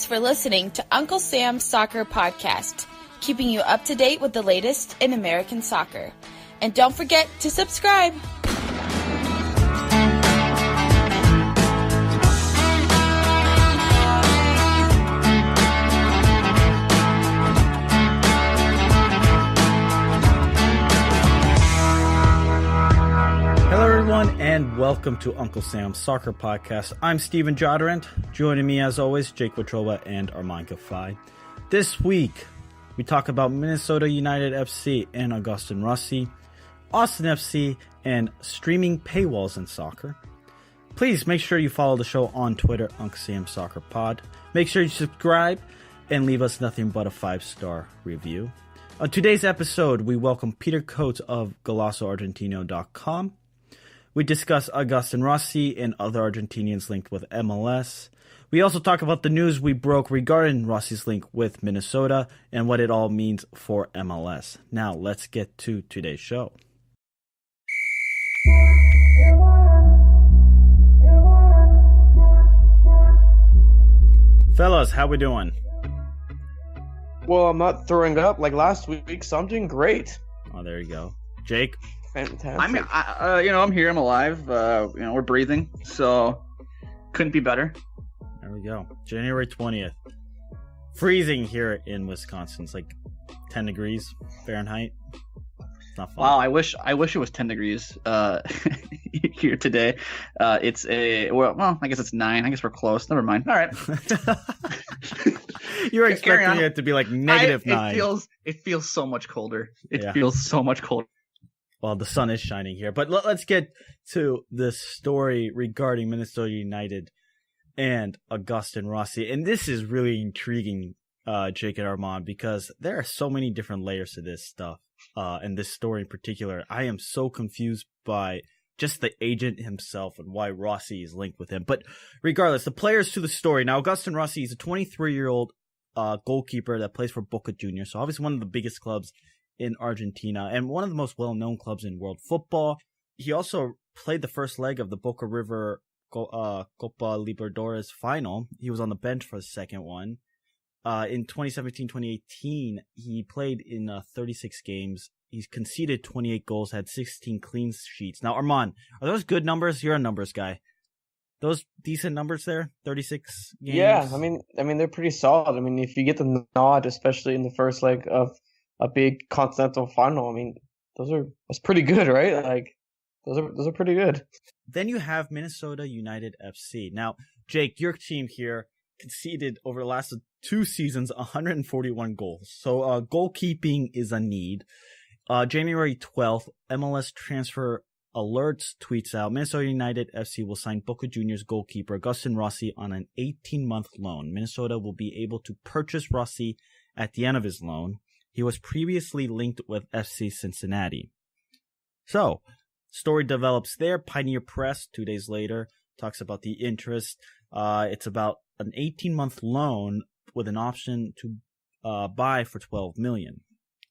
Thanks for listening to Uncle Sam's Soccer Podcast, keeping you up to date with the latest in American soccer. And don't forget to subscribe. Hello everyone and welcome to Uncle Sam's Soccer Podcast. I'm Steven Jodorant. Joining me as always, Jake Watroba and Armand Gafai. This week, we talk about Minnesota United FC and Augustin Rossi, Austin FC, and streaming paywalls in soccer. Please make sure you follow the show on Twitter, Uncle Sam's Soccer Pod. Make sure you subscribe and leave us nothing but a 5-star review. On today's episode, we welcome Peter Coates of GolossoArgentino.com. We discuss Augustin Rossi and other Argentinians linked with MLS. We also talk about the news we broke regarding Rossi's link with Minnesota and what it all means for MLS. Now, let's get to today's show. Fellas, how we doing? Well, I'm not throwing up like last week, so I'm doing great. Oh, there you go. Jake? Fantastic. I'm here. I'm alive. We're breathing, so couldn't be better. There we go. January 20th. Freezing here in Wisconsin. It's like 10 degrees Fahrenheit. It's not fun. Wow, I wish it was 10 degrees here today. I guess it's 9. I guess we're close. Never mind. All right. You were expecting it to be like -9. It feels so much colder. It Yeah. feels so much colder. Well, the sun is shining here. But let's get to this story regarding Minnesota United and Augustin Rossi. And this is really intriguing, Jake and Armand, because there are so many different layers to this stuff. And this story in particular, I am so confused by just the agent himself and why Rossi is linked with him. But regardless, the players to the story. Now, Augustin Rossi is a 23-year-old goalkeeper that plays for Boca Juniors. So obviously one of the biggest clubs in Argentina and one of the most well-known clubs in world football. He also played the first leg of the Boca River Copa Libertadores final. He was on the bench for the second one. In 2017-2018, he played in 36 games. He's conceded 28 goals, had 16 clean sheets. Now, Armand, are those good numbers? You're a numbers guy. Those decent numbers there? 36 games? Yeah, I mean they're pretty solid. I mean, if you get the nod, especially in the first leg of a big continental final, I mean, that's pretty good, right? Like those are pretty good. Then you have Minnesota United FC. Now, Jake, your team here conceded over the last 2 seasons 141 goals. So goalkeeping is a need. January 12th, MLS Transfer Alerts tweets out, Minnesota United FC will sign Boca Juniors goalkeeper Augustin Rossi on an 18-month loan. Minnesota will be able to purchase Rossi at the end of his loan. He was previously linked with FC Cincinnati. So, story develops there. Pioneer Press, 2 days later, talks about the interest. It's about an 18-month loan with an option to buy for $12 million.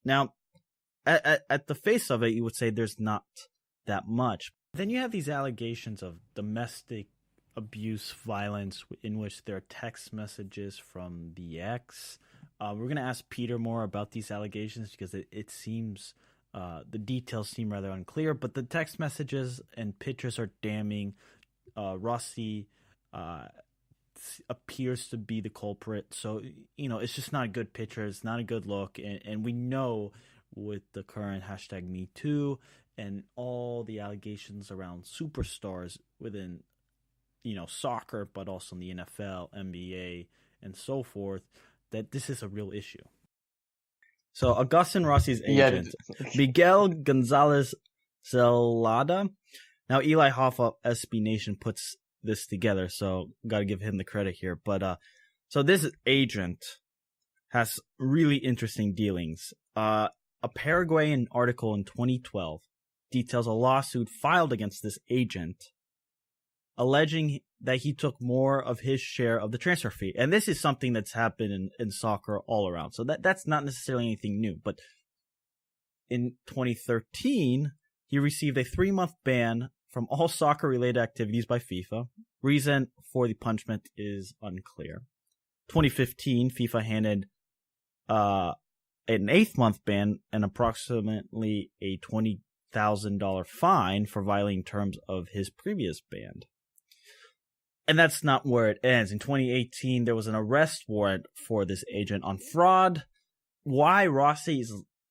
Now, at the face of it, you would say there's not that much. Then you have these allegations of domestic abuse, violence, in which there are text messages from the ex. We're going to ask Peter more about these allegations because it seems the details seem rather unclear, but the text messages and pictures are damning. Rossi appears to be the culprit, so it's just not a good picture. It's not a good look, and we know with the current hashtag #MeToo and all the allegations around superstars within soccer, but also in the NFL, NBA, and so forth, that this is a real issue. So Augustin Rossi's agent, Miguel Gonzalez Zelada. Now Eli Hoff of SB Nation puts this together, so got to give him the credit here. But so this agent has really interesting dealings. A Paraguayan article in 2012 details a lawsuit filed against this agent, alleging that he took more of his share of the transfer fee. And this is something that's happened in soccer all around. So that's not necessarily anything new. But in 2013, he received a 3-month ban from all soccer-related activities by FIFA. Reason for the punishment is unclear. 2015, FIFA handed an 8-month ban and approximately a $20,000 fine for violating terms of his previous ban. And that's not where it ends. In 2018, there was an arrest warrant for this agent on fraud. Why Rossi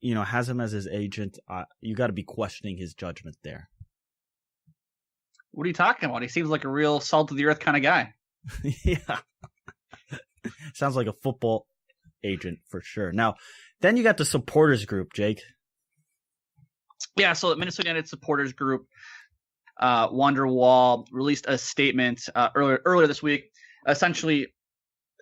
has him as his agent? You got to be questioning his judgment there. What are you talking about? He seems like a real salt of the earth kind of guy. Yeah. Sounds like a football agent for sure. Now, then you got the supporters group, Jake. Yeah, so the Minnesota United supporters group, Grant Wahl, released a statement earlier this week, essentially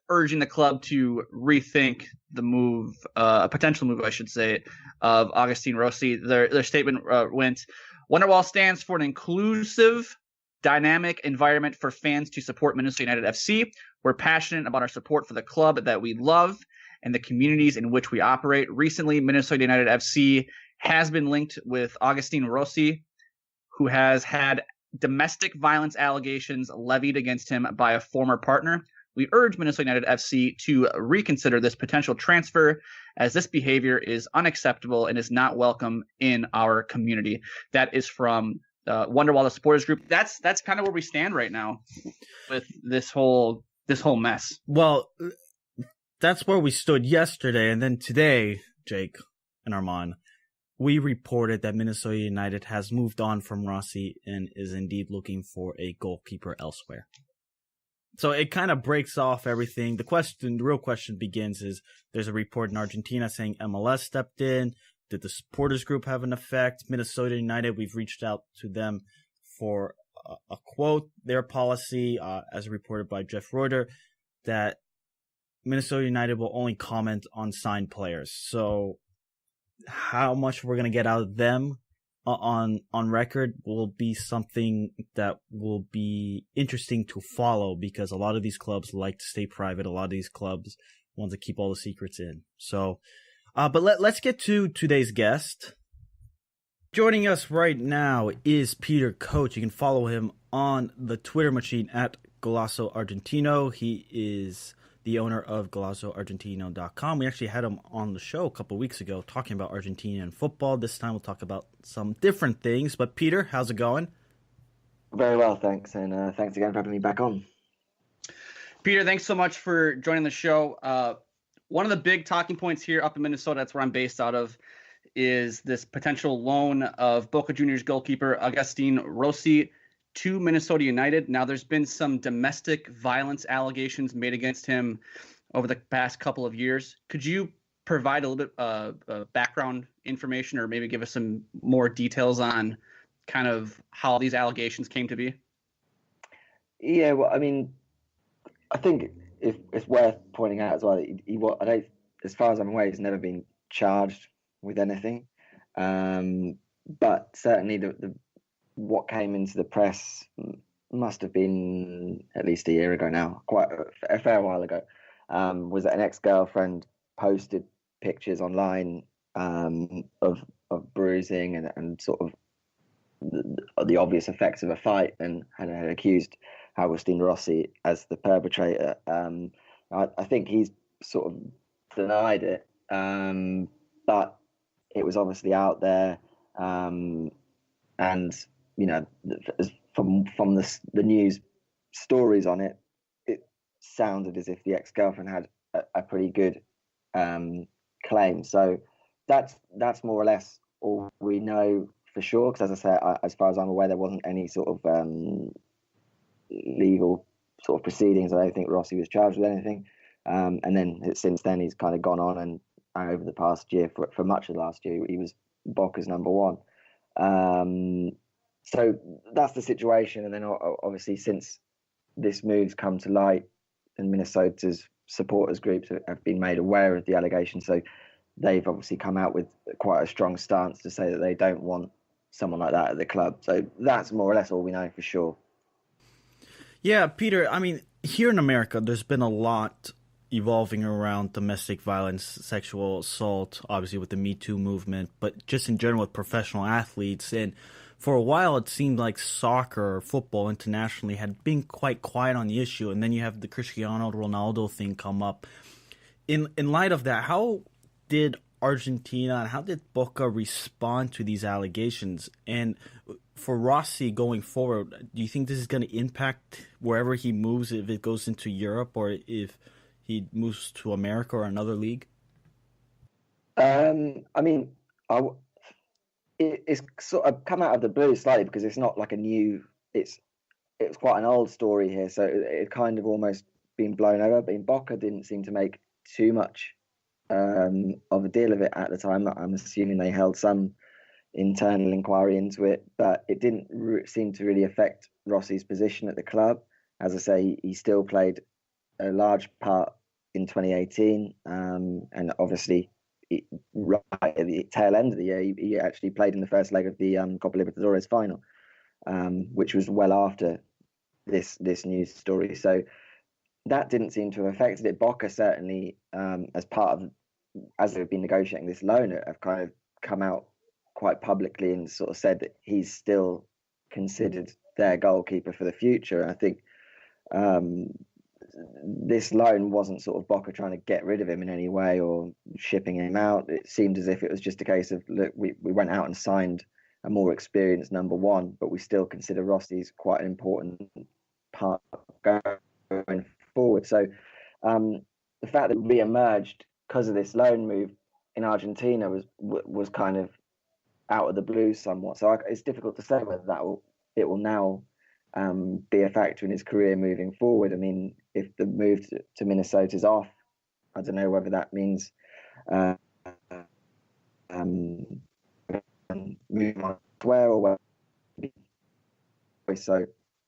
urging the club to rethink the move, a potential move, I should say, of Agustin Rossi. Their statement went, Grant Wahl stands for an inclusive, dynamic environment for fans to support Minnesota United FC. We're passionate about our support for the club that we love and the communities in which we operate. Recently, Minnesota United FC has been linked with Agustin Rossi, who has had domestic violence allegations levied against him by a former partner. We urge Minnesota United FC to reconsider this potential transfer, as this behavior is unacceptable and is not welcome in our community. That is from Grant Wahl, the supporters group. That's kind of where we stand right now with this whole mess. Well, that's where we stood yesterday, and then today, Jake and Armand, we reported that Minnesota United has moved on from Rossi and is indeed looking for a goalkeeper elsewhere. So it kind of breaks off everything. The real question begins is, there's a report in Argentina saying MLS stepped in. Did the supporters group have an effect? Minnesota United, we've reached out to them for a quote. Their policy, as reported by Jeff Reuter, that Minnesota United will only comment on signed players. So how much we're going to get out of them on record will be something that will be interesting to follow, because a lot of these clubs like to stay private. A lot of these clubs want to keep all the secrets in. So, but let's get to today's guest. Joining us right now is Peter Coach. You can follow him on the Twitter machine at Golazo Argentino. He is the owner of GolazoArgentino.com. We actually had him on the show a couple of weeks ago talking about Argentinian football. This time we'll talk about some different things. But Peter, how's it going? Very well, thanks. And thanks again for having me back on. Peter, thanks so much for joining the show. One of the big talking points here up in Minnesota, that's where I'm based out of, is this potential loan of Boca Juniors goalkeeper Agustin Rossi to Minnesota United. Now, there's been some domestic violence allegations made against him over the past couple of years. Could you provide a little bit of background information, or maybe give us some more details on kind of how these allegations came to be? Yeah, well, I mean, I think it's worth pointing out as well that I don't, as far as I'm aware, he's never been charged with anything. But certainly the what came into the press must have been at least a year ago now, quite a fair while ago, was that an ex-girlfriend posted pictures online of bruising and sort of the obvious effects of a fight, and had accused Agustin Rossi as the perpetrator. I think he's sort of denied it, but it was obviously out there, and you know, from the news stories on it, it sounded as if the ex-girlfriend had a pretty good claim. So that's more or less all we know for sure. Because as I say, as far as I'm aware, there wasn't any sort of legal sort of proceedings. I don't think Rossi was charged with anything. And then since then, he's kind of gone on, and over the past year, for much of last year, he was Boca's number one. So that's the situation. And then obviously, since this move's come to light and Minnesota's supporters groups have been made aware of the allegations, so they've obviously come out with quite a strong stance to say that they don't want someone like that at the club. So that's more or less all we know for sure. Yeah, Peter, I mean, here in America, there's been a lot evolving around domestic violence, sexual assault, obviously with the Me Too movement, but just in general with professional athletes. And for a while it seemed like soccer or football internationally had been quite quiet on the issue, and then you have the Cristiano Ronaldo thing come up. In light of that, how did Argentina and how did Boca respond to these allegations? And for Rossi going forward, do you think this is going to impact wherever he moves, if it goes into Europe or if he moves to America or another league? I mean, it's sort of come out of the blue slightly because it's not like a new. It's quite an old story here, so it kind of almost been blown over. But in Boca didn't seem to make too much of a deal of it at the time. I'm assuming they held some internal inquiry into it, but it didn't seem to really affect Rossi's position at the club. As I say, he still played a large part in 2018, and obviously right at the tail end of the year, he actually played in the first leg of the Copa Libertadores final, which was well after this news story. So that didn't seem to have affected it. Boca certainly, as they've been negotiating this loan, have kind of come out quite publicly and sort of said that he's still considered their goalkeeper for the future. And I think this loan wasn't sort of Boca trying to get rid of him in any way or shipping him out. It seemed as if it was just a case of, look, we went out and signed a more experienced number one, but we still consider Rossi's quite an important part going forward. So the fact that it re-emerged because of this loan move in Argentina was kind of out of the blue somewhat. So it's difficult to say whether it will now be a factor in his career moving forward. I mean, if the move to Minnesota is off, I don't know whether that means moving on elsewhere or whether. So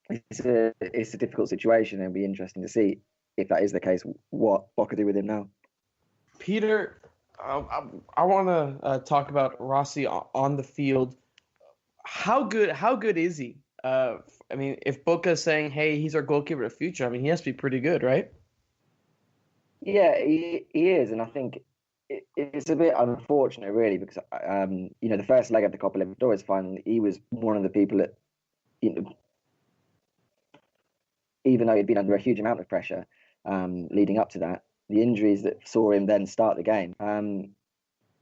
it's a difficult situation, and it'll be interesting to see if that is the case, what Boca do with him now. Peter, I want to talk about Rossi on the field. How good is he? I mean, if Boca is saying, "Hey, he's our goalkeeper of the future," I mean, he has to be pretty good, right? Yeah, he is, and I think it's a bit unfortunate, really, because the first leg of the Copa Libertadores final, he was one of the people that, even though he'd been under a huge amount of pressure leading up to that, the injuries that saw him then start the game,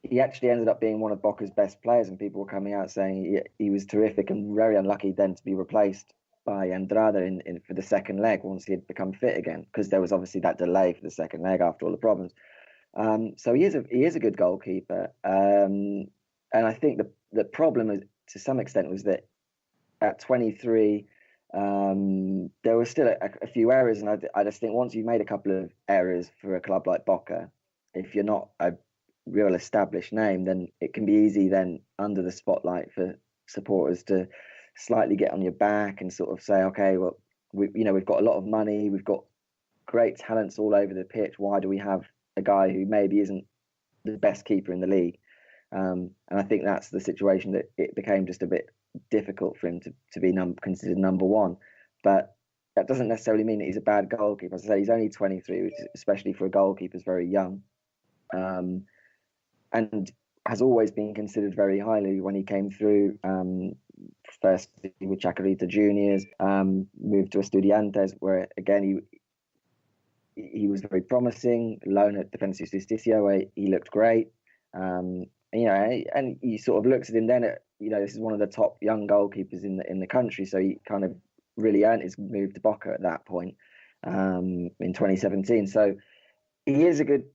he actually ended up being one of Boca's best players, and people were coming out saying he was terrific and very unlucky then to be replaced by Andrade for the second leg once he had become fit again, because there was obviously that delay for the second leg after all the problems. So he is a good goalkeeper, and I think the problem is, to some extent, was that at 23 there was still a few errors, and I just think once you've made a couple of errors for a club like Boca, if you're not a real established name, then it can be easy then under the spotlight for supporters to slightly get on your back and sort of say, okay, well, we've got a lot of money, we've got great talents all over the pitch. Why do we have a guy who maybe isn't the best keeper in the league? And I think that's the situation that it became just a bit difficult for him to be considered number one. But that doesn't necessarily mean that he's a bad goalkeeper. As I say, he's only 23, which, especially for a goalkeeper, is very young. And has always been considered very highly when he came through. First with Chacarita Juniors, moved to Estudiantes, where again he was very promising. Loan at Defensa y Justicia, where he looked great. And he sort of looks at him then at, this is one of the top young goalkeepers in the country, so he kind of really earned his move to Boca at that point in 2017. So he is a good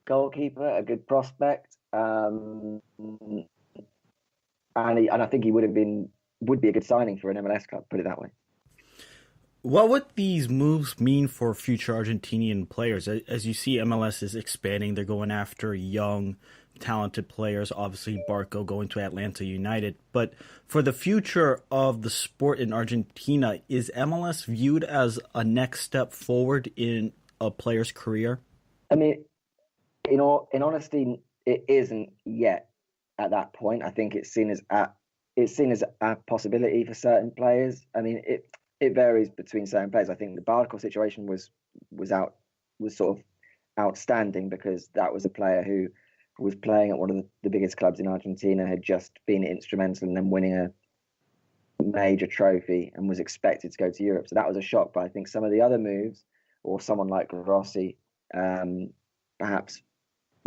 goalkeeper, a good prospect, and I think he would be a good signing for an MLS club, put it that way. What would these moves mean for future Argentinian players? As you see, MLS is expanding. They're going after young, talented players. Obviously, Barco going to Atlanta United. But for the future of the sport in Argentina, is MLS viewed as a next step forward in a player's career? I mean, in honesty, it isn't yet at that point. I think it's seen as a possibility for certain players. I mean, it varies between certain players. I think the Barco situation was sort of outstanding because that was a player who was playing at one of the biggest clubs in Argentina, had just been instrumental in them winning major trophy and was expected to go to Europe. So that was a shock. But I think some of the other moves, or someone like Rossi, perhaps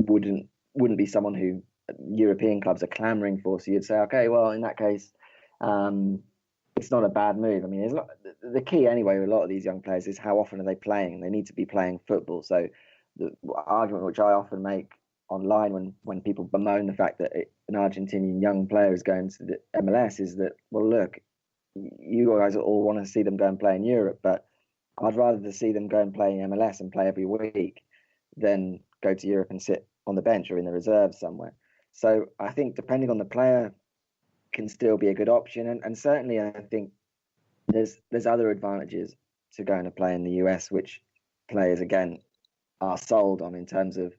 wouldn't be someone who European clubs are clamoring for. So you'd say, okay, well, in that case, it's not a bad move. I mean, the key anyway with a lot of these young players is how often are they playing? They need to be playing football. So the argument which I often make online when people bemoan the fact that an Argentinian young player is going to the MLS is that, well, look, you guys all want to see them go and play in Europe, but I'd rather see them go and play in MLS and play every week than go to Europe and sit on the bench or in the reserves somewhere. So I think depending on the player can still be a good option. And certainly I think there's other advantages to going to play in the US, which players, again, are sold on in terms of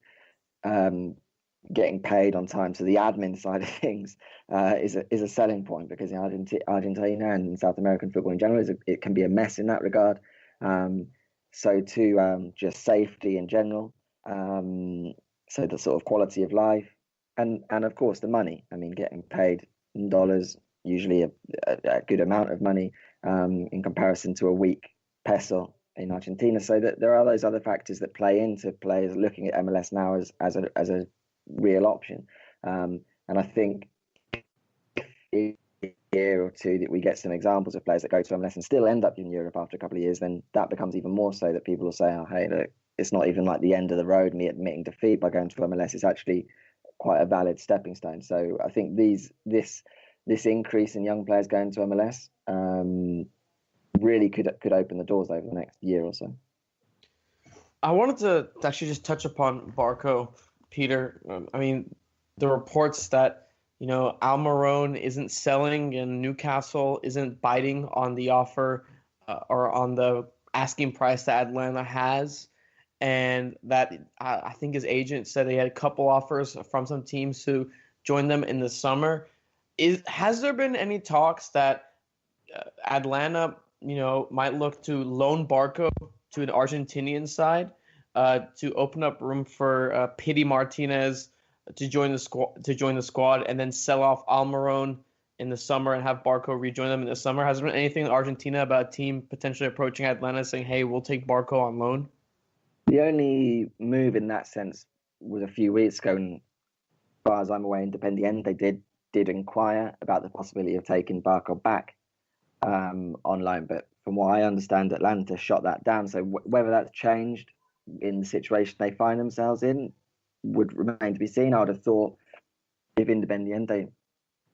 getting paid on time. So the admin side of things is a selling point, because in Argentina and in South American football in general, it can be a mess in that regard. So too, just safety in general. So the sort of quality of life, and of course the money. I mean, getting paid in dollars, usually a good amount of money in comparison to a weak peso in Argentina. So that there are those other factors that play into players looking at MLS now as a real option. And I think in a year or two that we get some examples of players that go to MLS and still end up in Europe after a couple of years, then that becomes even more so that people will say, oh, hey, look, it's not even like the end of the road, me admitting defeat by going to MLS. It's actually quite a valid stepping stone. So I think this increase in young players going to MLS really could open the doors over the next year or so. I wanted to actually just touch upon Barco, Peter. I mean, the reports that, Almiron isn't selling and Newcastle isn't biting on the offer or on the asking price that Atlanta has. And that I think his agent said he had a couple offers from some teams to join them in the summer. Has there been any talks that Atlanta, might look to loan Barco to an Argentinian side to open up room for Pity Martinez to join the squad, and then sell off Almiron in the summer and have Barco rejoin them in the summer? Has there been anything in Argentina about a team potentially approaching Atlanta saying, "Hey, we'll take Barco on loan"? The only move in that sense was a few weeks ago, and as far as I'm aware, Independiente did inquire about the possibility of taking Barco back on loan. But from what I understand, Atlanta shot that down. So whether that's changed in the situation they find themselves in would remain to be seen. I would have thought if Independiente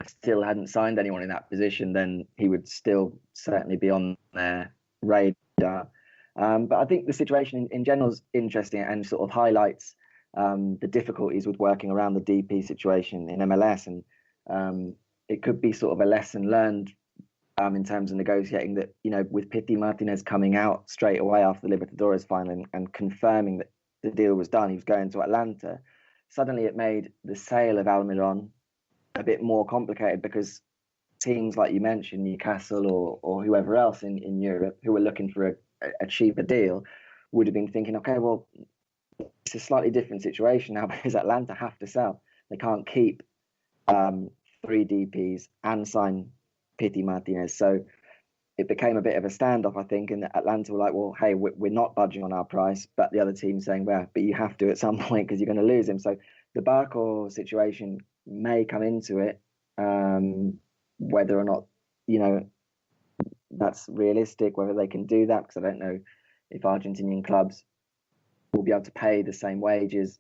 still hadn't signed anyone in that position, then he would still certainly be on their radar. But I think the situation in general is interesting and sort of highlights the difficulties with working around the DP situation in MLS. And it could be sort of a lesson learned in terms of negotiating that, with Pity Martinez coming out straight away after the Libertadores final and confirming that the deal was done, he was going to Atlanta. Suddenly it made the sale of Almiron a bit more complicated, because teams like you mentioned, Newcastle or whoever else in Europe who were looking for a cheaper deal would have been thinking, okay, well, it's a slightly different situation now because Atlanta have to sell. They can't keep 3 DPs and sign Pity Martinez. So it became a bit of a standoff, I think, and Atlanta were like, well, hey, we're not budging on our price, but the other team saying, well, but you have to at some point because you're going to lose him. So the Barco situation may come into it, whether or not, that's realistic, whether they can do that, because I don't know if Argentinian clubs will be able to pay the same wages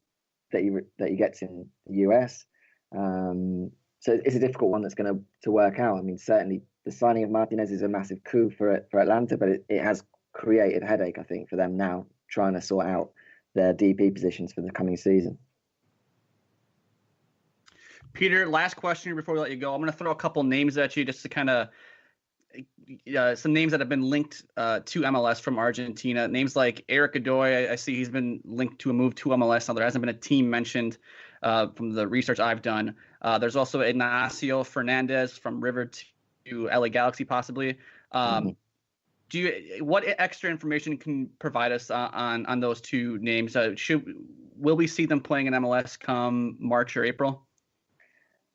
that he gets in the US. So it's a difficult one that's going to work out. I mean, certainly the signing of Martinez is a massive coup for Atlanta, but it has created a headache, I think, for them now, trying to sort out their DP positions for the coming season. Peter, last question before we let you go. I'm going to throw a couple names at you just to kind of some names that have been linked to MLS from Argentina. Names like Eric Godoy. I see he's been linked to a move to MLS. Now, there hasn't been a team mentioned from the research I've done. There's also Ignacio Fernandez from River to LA Galaxy, possibly. What extra information can you provide us on those two names? Will we see them playing in MLS come March or April?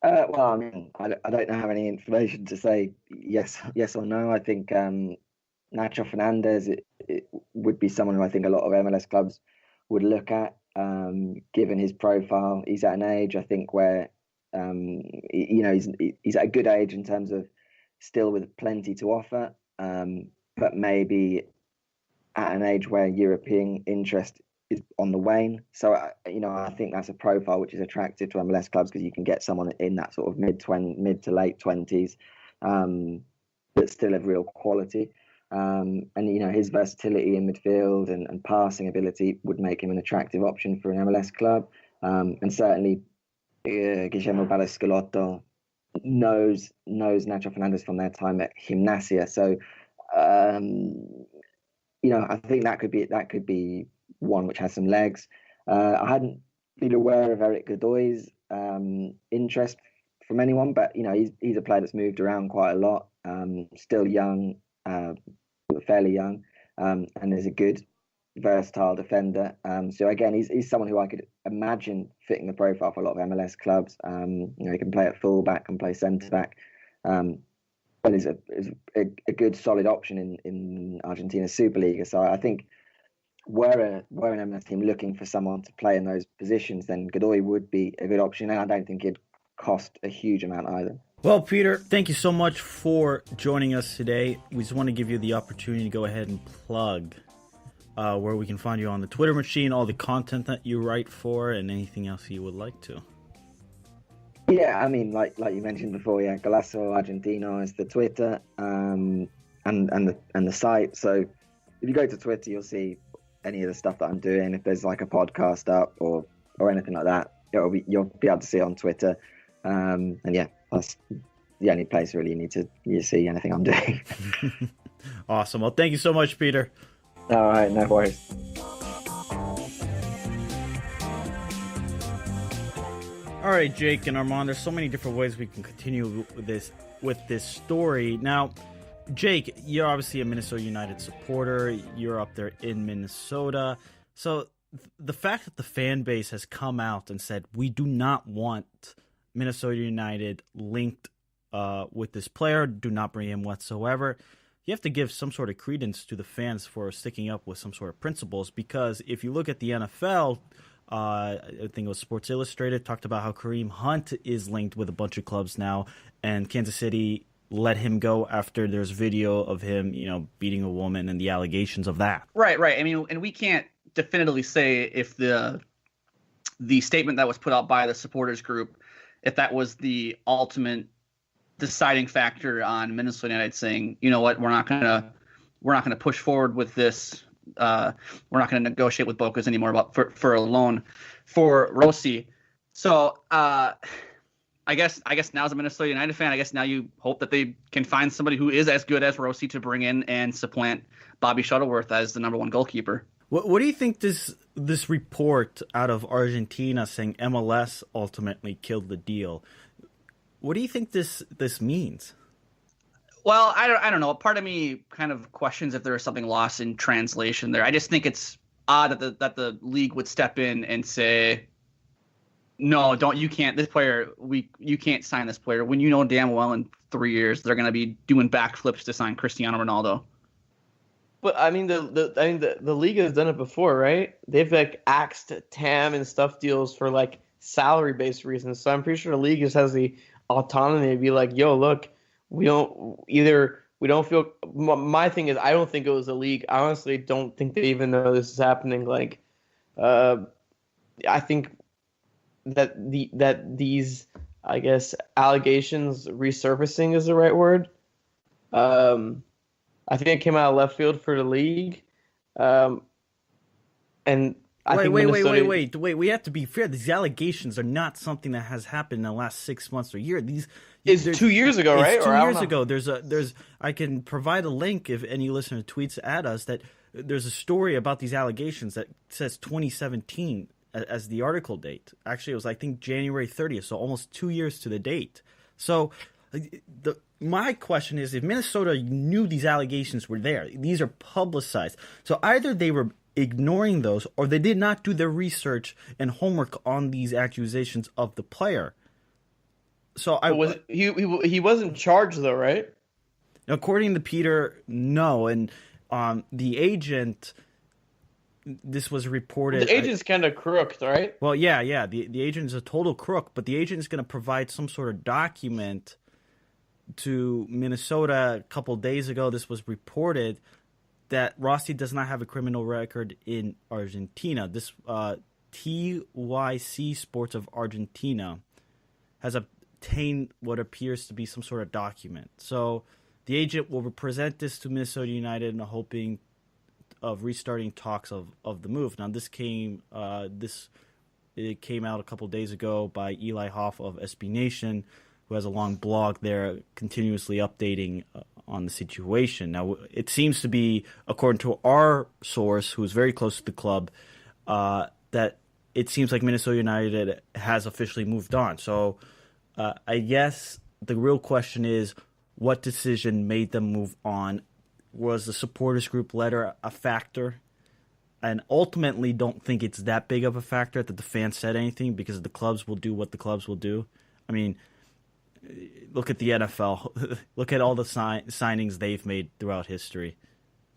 Well, I mean, I don't have any information to say yes or no. I think Nacho Fernandez it would be someone who I think a lot of MLS clubs would look at, given his profile. He's at an age, I think, where he's at a good age in terms of still with plenty to offer, but maybe at an age where European interest is on the wane. So I think that's a profile which is attractive to MLS clubs, because you can get someone in that sort of mid to late 20s, but still of real quality. And his versatility in midfield and passing ability would make him an attractive option for an MLS club. And certainly Guillermo Barros-Schelotto knows Nacho Fernandez from their time at Gimnasia. So I think that could be one which has some legs. I hadn't been aware of Eric Godoy's interest from anyone, but he's a player that's moved around quite a lot. Still young, fairly young, and is a good, versatile defender. So again, he's someone who I could imagine fitting the profile for a lot of MLS clubs. He can play at fullback, can play centre back, but is a good solid option in Argentina's Superliga. So I think were an MLS team looking for someone to play in those positions, then Godoy would be a good option, and I don't think it'd cost a huge amount either. Well, Peter, thank you so much for joining us today. We just want to give you the opportunity to go ahead and plug where we can find you on the Twitter machine, all the content that you write for, and anything else you would like to. Yeah, I mean, like you mentioned before, Golazo Argentino is the Twitter and the site. So if you go to Twitter, you'll see any of the stuff that I'm doing. If there's like a podcast up or anything like that, you'll be able to see it on Twitter. And yeah, that's the only place really you see anything I'm doing. Awesome. Well, thank you so much, Peter. All right, no worries. All right, Jake and Armand, there's so many different ways we can continue with this story. Now, Jake, you're obviously a Minnesota United supporter. You're up there in Minnesota. So the fact that the fan base has come out and said, we do not want Minnesota United linked with this player, do not bring him whatsoever, you have to give some sort of credence to the fans for sticking up with some sort of principles, because if you look at the NFL, I think it was Sports Illustrated talked about how Kareem Hunt is linked with a bunch of clubs now, and Kansas City let him go after there's video of him, beating a woman and the allegations of that. Right. I mean, and we can't definitively say if the statement that was put out by the supporters group, if that was the ultimate deciding factor on Minnesota United saying, you know what, we're not gonna push forward with this. We're not going to negotiate with Bocas anymore for a loan for Rossi. So I guess now as a Minnesota United fan, I guess now you hope that they can find somebody who is as good as Rossi to bring in and supplant Bobby Shuttleworth as the number one goalkeeper. What do you think this report out of Argentina saying MLS ultimately killed the deal? What do you think this means? Well, I don't know. Part of me kind of questions if there is something lost in translation there. I just think it's odd that the league would step in and say, no, you can't sign this player, when you know damn well in 3 years they're going to be doing backflips to sign Cristiano Ronaldo. But I mean, the league has done it before, right? They've like axed TAM and stuff deals for like salary based reasons. So I'm pretty sure the league just has the autonomy to be like, yo, look, we don't feel. My thing is, I don't think it was the league. I honestly don't think they even know this is happening. Like, I think that these, I guess, allegations resurfacing is the right word. I think it came out of left field for the league. And Wait. We have to be fair. These allegations are not something that has happened in the last 6 months or year. It's 2 years ago, right? It's 2 years ago. I can provide a link if any listener tweets at us that there's a story about these allegations that says 2017 as the article date. Actually, it was, I think, January 30th, so almost 2 years to the date. So my question is, if Minnesota knew these allegations were there, these are publicized. So either they were ignoring those, or they did not do their research and homework on these accusations of the player. He wasn't charged though, right? According to Peter, no, and the agent. This was reported. The agent's kind of crooked, right? Well, yeah. The agent is a total crook, but the agent is going to provide some sort of document to Minnesota a couple days ago. This was reported that Rossi does not have a criminal record in Argentina. This TYC Sports of Argentina has obtained what appears to be some sort of document. So the agent will present this to Minnesota United in hoping of restarting talks of the move. Now, this came out a couple days ago by Eli Hoff of SB Nation, who has a long blog there continuously updating on the situation. Now, it seems to be, according to our source, who is very close to the club, that it seems like Minnesota United has officially moved on. So I guess the real question is, what decision made them move on? Was the supporters group letter a factor? And ultimately don't think it's that big of a factor that the fans said anything, because the clubs will do what the clubs will do. I mean, look at the NFL. Look at all the signings they've made throughout history.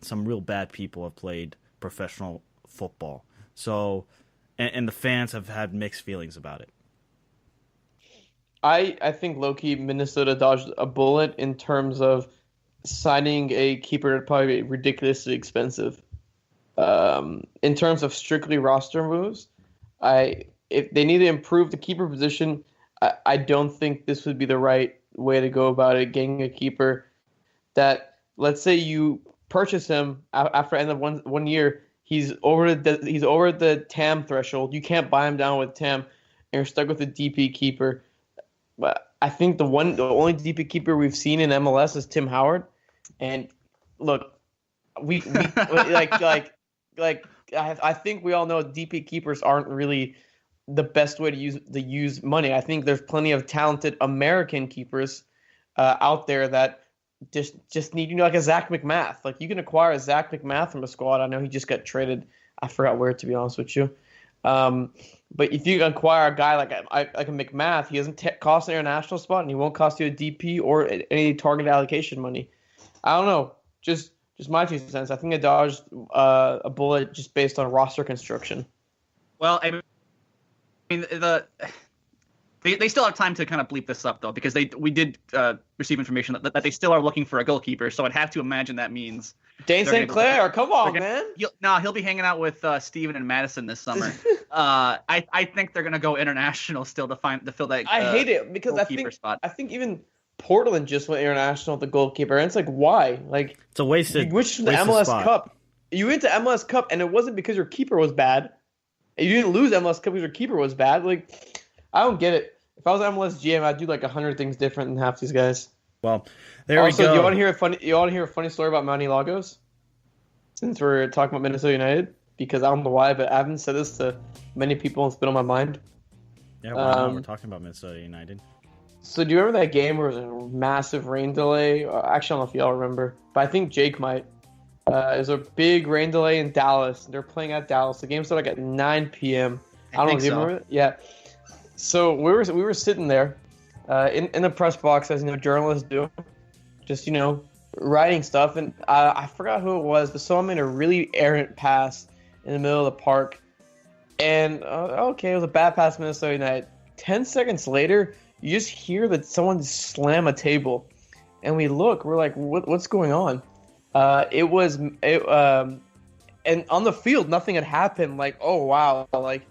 Some real bad people have played professional football. So, and the fans have had mixed feelings about it. I think low-key Minnesota dodged a bullet in terms of signing a keeper would probably be ridiculously expensive. In terms of strictly roster moves, if they need to improve the keeper position, I don't think this would be the right way to go about it. Getting a keeper that, let's say you purchase him after end of one year, he's over the TAM threshold. You can't buy him down with TAM, and you're stuck with a DP keeper. But I think the only DP keeper we've seen in MLS is Tim Howard. And look, we I think we all know DP keepers aren't really the best way to use money. I think there's plenty of talented American keepers out there that just need, like a Zach McMath. Like, you can acquire a Zach McMath from a squad. I know he just got traded. I forgot where, to be honest with you. But if you acquire a guy like a McMath, he doesn't cost an international spot, and he won't cost you a DP or any target allocation money. I don't know. Just my 2 cents. I think I dodged a bullet just based on roster construction. Well, I mean, they still have time to kind of bleep this up, though, because we did receive information that they still are looking for a goalkeeper. So I'd have to imagine that means Dane St. Clair. Come on, man. He'll be hanging out with Steven and Madison this summer. I think they're gonna go international still to fill that. I hate it because I think even Portland just went international with the goalkeeper, and it's like, why? Like, it's a wasted. You went to the MLS Cup. You went to MLS Cup, and it wasn't because your keeper was bad. You didn't lose MLS Cup because your keeper was bad. Like, I don't get it. If I was MLS GM, I'd do like 100 things different than half these guys. Well, we go. Also, you want to hear a funny story about Manny Lagos? Since we're talking about Minnesota United, because I don't know why, but I haven't said this to many people, and it's been on my mind. Yeah, well, we're talking about Minnesota United. So do you remember that game where there was a massive rain delay? Actually, I don't know if y'all remember, but I think Jake might. It was a big rain delay in Dallas. They're playing at Dallas. The game started at 9 p.m. I don't know if you remember it. Yeah. So we were sitting there in the press box, as journalists do, just writing stuff, and I forgot who it was, but someone made a really errant pass in the middle of the park, and okay, it was a bad pass, Minnesota United. 10 seconds later, you just hear that someone slam a table, and we're like, what's going on? And on the field, nothing had happened. Like, oh wow, like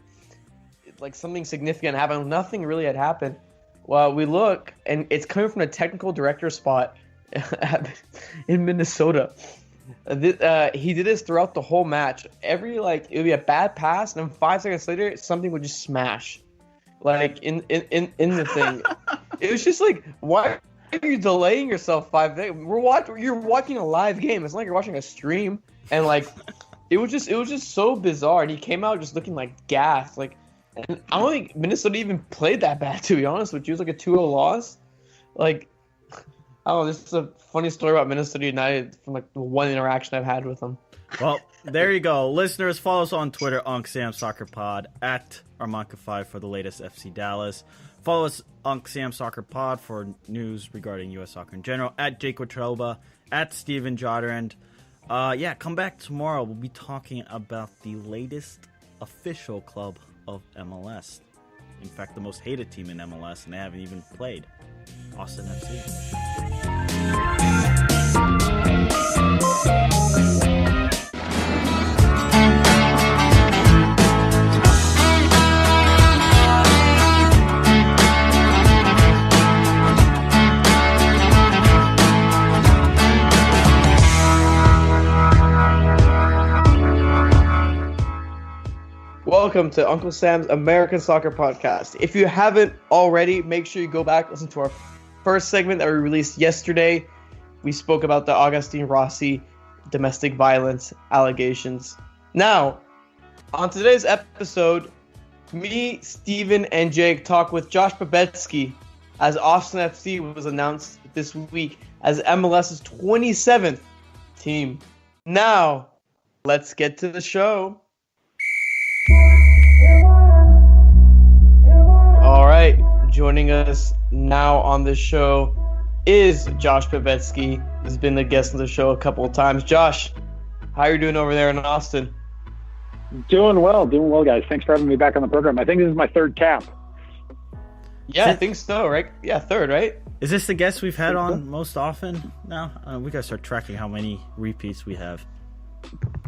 something significant happened. Nothing really had happened. Well, we look, and it's coming from a technical director spot in Minnesota. He did this throughout the whole match. It would be a bad pass, and then 5 seconds later, something would just smash, like in the thing. It was just like, why are you delaying yourself 5 seconds? You're watching a live game. It's not like you're watching a stream, and like it was just so bizarre. And he came out just looking like gassed, like. And I don't think Minnesota even played that bad, to be honest with you. It was like a 2-0 loss. Like, I don't know. This is a funny story about Minnesota United from like the one interaction I've had with them. Well, there you go. Listeners, follow us on Twitter, UncSamSoccerPod, at Armanca5 for the latest FC Dallas. Follow us on Sam Soccer Pod for news regarding U.S. soccer in general. At Jake Wetruba, at Steven Jotter. And come back tomorrow. We'll be talking about the latest official club of MLS. In fact, the most hated team in MLS, and they haven't even played. Austin FC. Welcome to Uncle Sam's American Soccer Podcast. If you haven't already, make sure you go back, listen to our first segment that we released yesterday. We spoke about the Agustin Rossi domestic violence allegations. Now, on today's episode, me, Steven, and Jake talk with Josh Babetiski as Austin FC was announced this week as MLS's 27th team. Now, let's get to the show. All right, joining us now on the show is Josh Babetiski. He's been the guest on the show a couple of times. Josh, how are you doing over there in Austin? Doing well, guys. Thanks for having me back on the program. I think this is my third cap. Yeah, I think so, right? Yeah, third, right? Is this the guest we've had on most often now? We gotta start tracking how many repeats we have.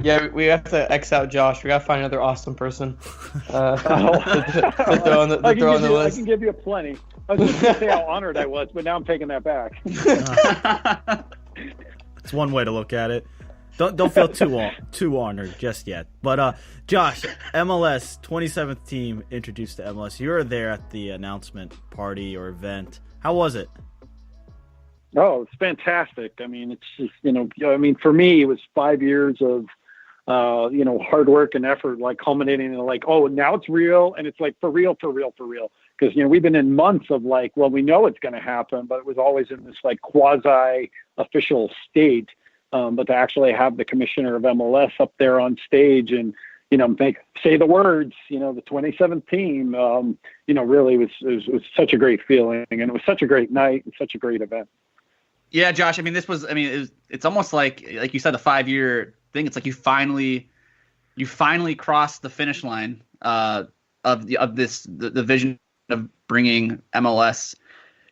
Yeah, we have to X out Josh. We gotta find another Austin person to throw on the list. I can give you plenty. I was just gonna say how honored I was, but now I'm taking that back. It's one way to look at it. Don't feel too honored just yet. But Josh, MLS 27th team introduced to MLS. You were there at the announcement party or event. How was it? Oh, it's fantastic. I mean, it's just, for me, it was 5 years of, hard work and effort, like culminating in like, oh, now it's real. And it's like, for real. Because, we've been in months of like, well, we know it's going to happen, but it was always in this like quasi official state. But to actually have the commissioner of MLS up there on stage and, say the words, the 27th team, really was such a great feeling, and it was such a great night and such a great event. Yeah, Josh. It's almost like you said, the 5-year thing. It's like you finally crossed the finish line of the vision of bringing MLS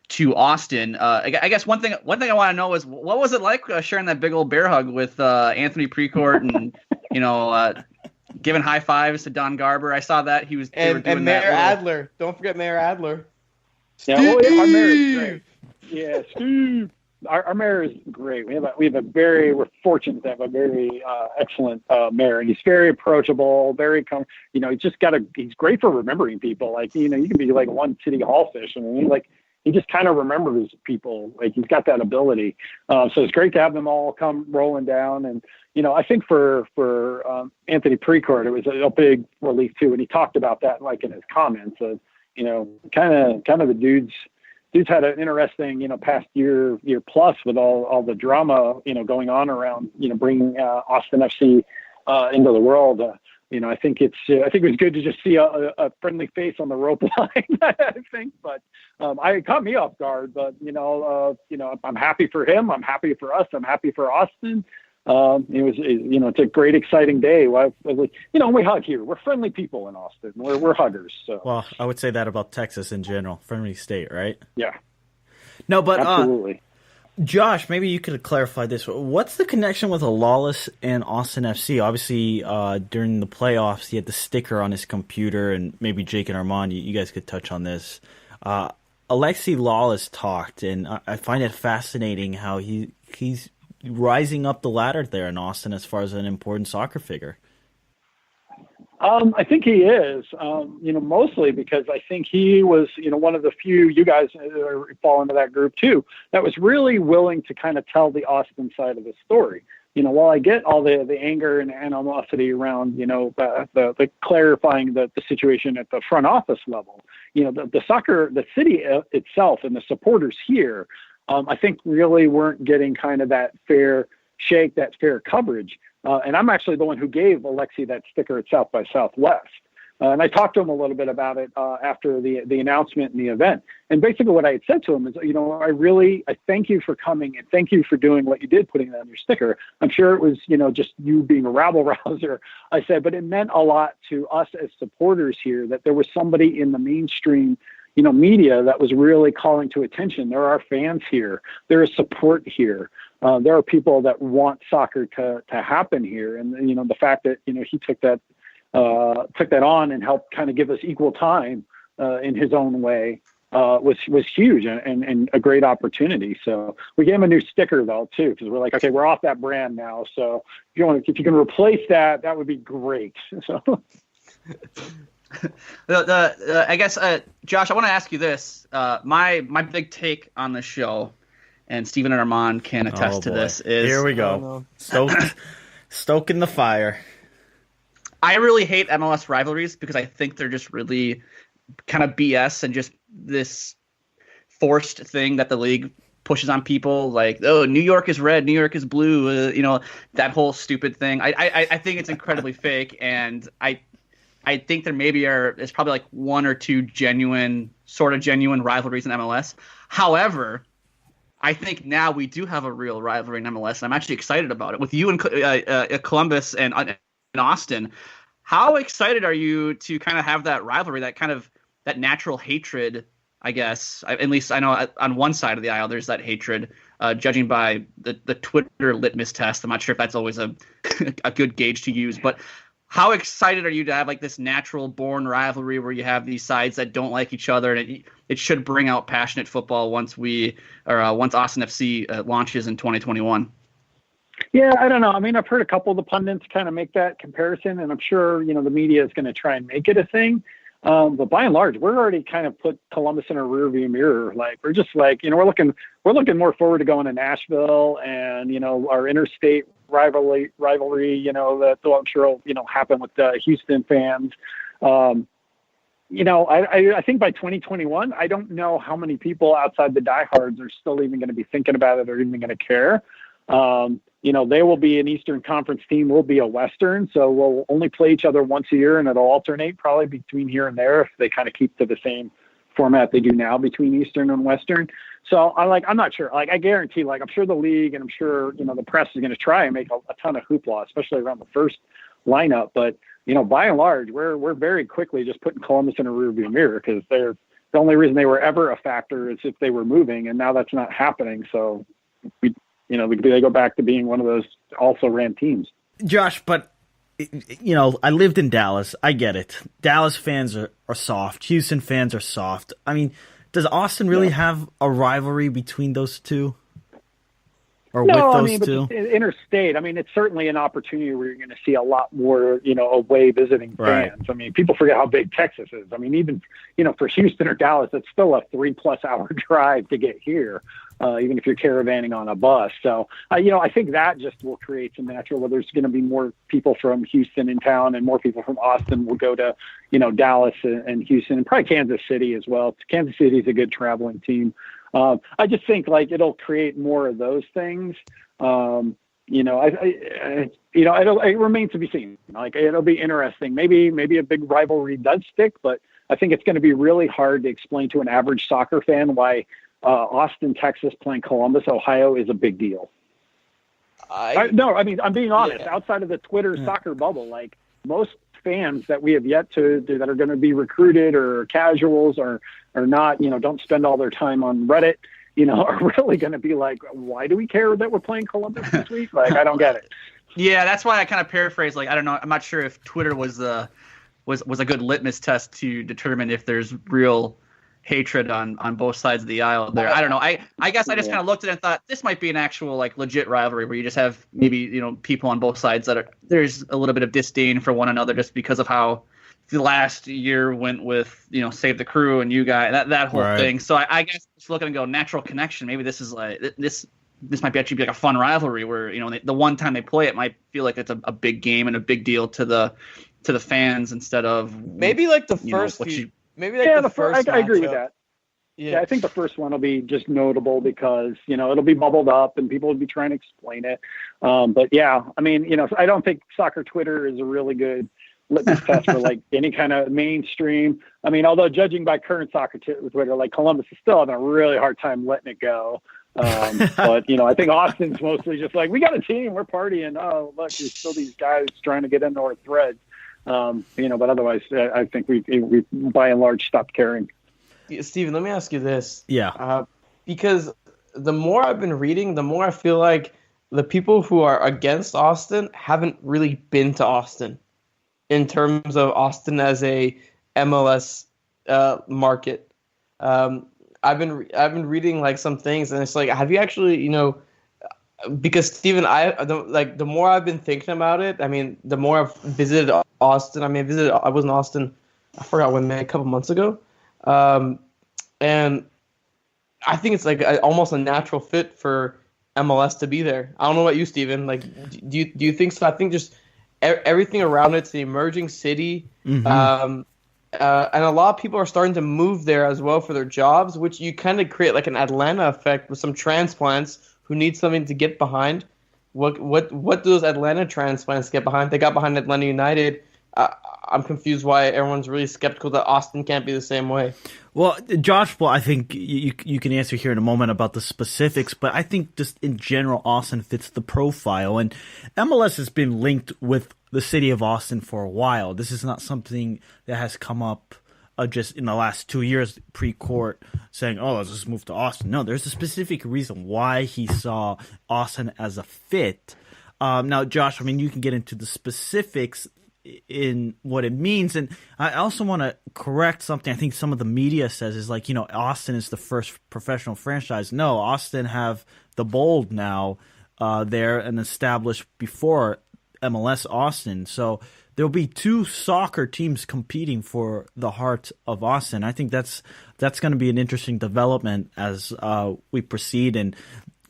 to Austin. I guess one thing I want to know is, what was it like sharing that big old bear hug with Anthony Precourt and giving high fives to Don Garber? I saw that he was and Mayor Adler. Don't forget Mayor Adler. Yeah, our mayor is great. Yeah, Steve. Our mayor is great. We're fortunate to have a very excellent mayor, and he's very approachable, very he's great for remembering people. Like, you can be like one city hall fish. He just kind of remembers people. Like, he's got that ability. So it's great to have them all come rolling down. And, I think for Anthony Precourt, it was a big relief too. And he talked about that like in his comments of, kind of the dude's had an interesting, past year plus with all the drama, going on around, bringing Austin FC into the world. I think it was good to just see a friendly face on the rope line. I think, but it caught me off guard. But I'm happy for him. I'm happy for us. I'm happy for Austin. It's a great, exciting day. We hug here. We're friendly people in Austin. We're huggers. So. Well, I would say that about Texas in general. Friendly state, right? Yeah. No, but absolutely. Josh, maybe you could clarify this. What's the connection with Lawless and Austin FC? Obviously, during the playoffs, he had the sticker on his computer, and maybe Jake and Armand, you guys could touch on this. Alexi Lawless talked, and I find it fascinating how he's rising up the ladder there in Austin as far as an important soccer figure. I think he is, mostly because I think he was, one of the few, you guys fall into that group too, that was really willing to kind of tell the Austin side of the story. While I get all the anger and animosity around, the clarifying the situation at the front office level, the soccer, the city itself and the supporters here, I think really weren't getting kind of that fair shake, that fair coverage. And I'm actually the one who gave Alexi that sticker at South by Southwest. And I talked to him a little bit about it after the announcement and the event. And basically what I had said to him is, I thank you for coming and thank you for doing what you did, putting it on your sticker. I'm sure it was, just you being a rabble rouser. I said, but it meant a lot to us as supporters here that there was somebody in the mainstream media that was really calling to attention. There are fans here. There is support here. There are people that want soccer to happen here. And, the fact that, he took that on and helped kind of give us equal time in his own way was huge and a great opportunity. So we gave him a new sticker though too, because we're like, okay, we're off that brand now. So if you can replace that, that would be great. So. I guess, Josh, I want to ask you this. My big take on the show, and Steven and Armand can attest to this, is here we go. Stoking the fire. I really hate MLS rivalries because I think they're just really kind of BS and just this forced thing that the league pushes on people. Like, oh, New York is red, New York is blue. That whole stupid thing. I think it's incredibly fake, and I think there there's probably like one or two genuine rivalries in MLS. However, I think now we do have a real rivalry in MLS, and I'm actually excited about it. With you and Columbus and Austin, how excited are you to kind of have that rivalry, that natural hatred, I guess? At least I know on one side of the aisle there's that hatred, judging by the Twitter litmus test. I'm not sure if that's always a good gauge to use, but how excited are you to have like this natural born rivalry where you have these sides that don't like each other, and it should bring out passionate football once Austin FC launches in 2021? Yeah, I don't know. I mean, I've heard a couple of the pundits kind of make that comparison, and I'm sure, the media is going to try and make it a thing. But by and large, we're already kind of put Columbus in a rearview mirror. Like, we're just like, we're looking more forward to going to Nashville and, our interstate rivalry, that I'm sure will, happen with the Houston fans. I think by 2021, I don't know how many people outside the diehards are still even going to be thinking about it or even going to care. They will be an Eastern Conference team. We'll be a Western. So we'll only play each other once a year, and it'll alternate probably between here and there if they kind of keep to the same format they do now between Eastern and Western. So I'm not sure. Like, I guarantee, I'm sure the league and I'm sure, the press is going to try and make a ton of hoopla, especially around the first lineup. But, by and large, we're very quickly just putting Columbus in a rearview mirror because the only reason they were ever a factor is if they were moving, and now that's not happening. So they go back to being one of those also ran teams. Josh, but I lived in Dallas. I get it. Dallas fans are soft. Houston fans are soft. I mean, does Austin really have a rivalry between those two? Or with those two? But interstate, it's certainly an opportunity where you're going to see a lot more, away visiting fans. Right. People forget how big Texas is. Even, for Houston or Dallas, it's still a 3+ hour drive to get here, even if you're caravanning on a bus. So, I think that just will create some natural, where there's going to be more people from Houston in town and more people from Austin will go to, Dallas and Houston and probably Kansas City as well. Kansas City is a good traveling team. I just think it'll create more of those things. It remains to be seen. It'll be interesting. Maybe a big rivalry does stick, but I think it's going to be really hard to explain to an average soccer fan why Austin, Texas playing Columbus, Ohio is a big deal. I'm being honest. Yeah. Outside of the Twitter soccer bubble, most fans that we have yet to that are going to be recruited or casuals or not, don't spend all their time on Reddit, are really going to be like, why do we care that we're playing Columbus this week? I don't get it. Yeah, that's why I kind of paraphrase. I don't know. I'm not sure if Twitter was a good litmus test to determine if there's real hatred on both sides of the aisle there. I don't know. I guess I just kind of looked at it and thought this might be an actual legit rivalry where you just have maybe, people on both sides there's a little bit of disdain for one another just because of how the last year went with, Save the Crew and you guys, that whole thing. So I guess just looking and go natural connection. Maybe this is this might actually be a fun rivalry where, the one time they play it might feel like it's a big game and a big deal to the fans instead of maybe the first first. I agree with that. Yeah, I think the first one will be just notable because, it'll be bubbled up and people will be trying to explain it. But yeah, I don't think soccer Twitter is a really good litmus test for like any kind of mainstream. I mean, although judging by current soccer Twitter, like Columbus is still having a really hard time letting it go. But I think Austin's mostly just like, we got a team, we're partying. Oh, look, there's still these guys trying to get into our threads. But otherwise, I think we by and large stopped caring. Steven, let me ask you this. Yeah. Because the more I've been reading, the more I feel like the people who are against Austin haven't really been to Austin in terms of Austin as a MLS market. I've been reading like some things, and it's like, have you actually, because Steven, the more I've been thinking about it, I mean, the more I've visited Austin. I was in Austin, I forgot when, a couple months ago. And I think it's like almost a natural fit for MLS to be there. I don't know about you, Steven. Like, do you think so? I think just everything around it's the emerging city. Mm-hmm. And a lot of people are starting to move there as well for their jobs, which you kind of create like an Atlanta effect with some transplants who need something to get behind. What do those Atlanta transplants get behind? They got behind Atlanta United. I'm confused why everyone's really skeptical that Austin can't be the same way. Well, Josh, I think you can answer here in a moment about the specifics, but I think just in general, Austin fits the profile. And MLS has been linked with the city of Austin for a while. This is not something that has come up just in the last 2 years pre-court saying, oh, let's just move to Austin. No, there's a specific reason why he saw Austin as a fit. Now, Josh, I mean, you can get into the specifics in what it means, and I also want to correct something I think some of the media says is like, Austin is the first professional franchise. No, Austin have the Bold now there and established before MLS Austin, so there'll be two soccer teams competing for the heart of Austin. I think that's going to be an interesting development as we proceed, and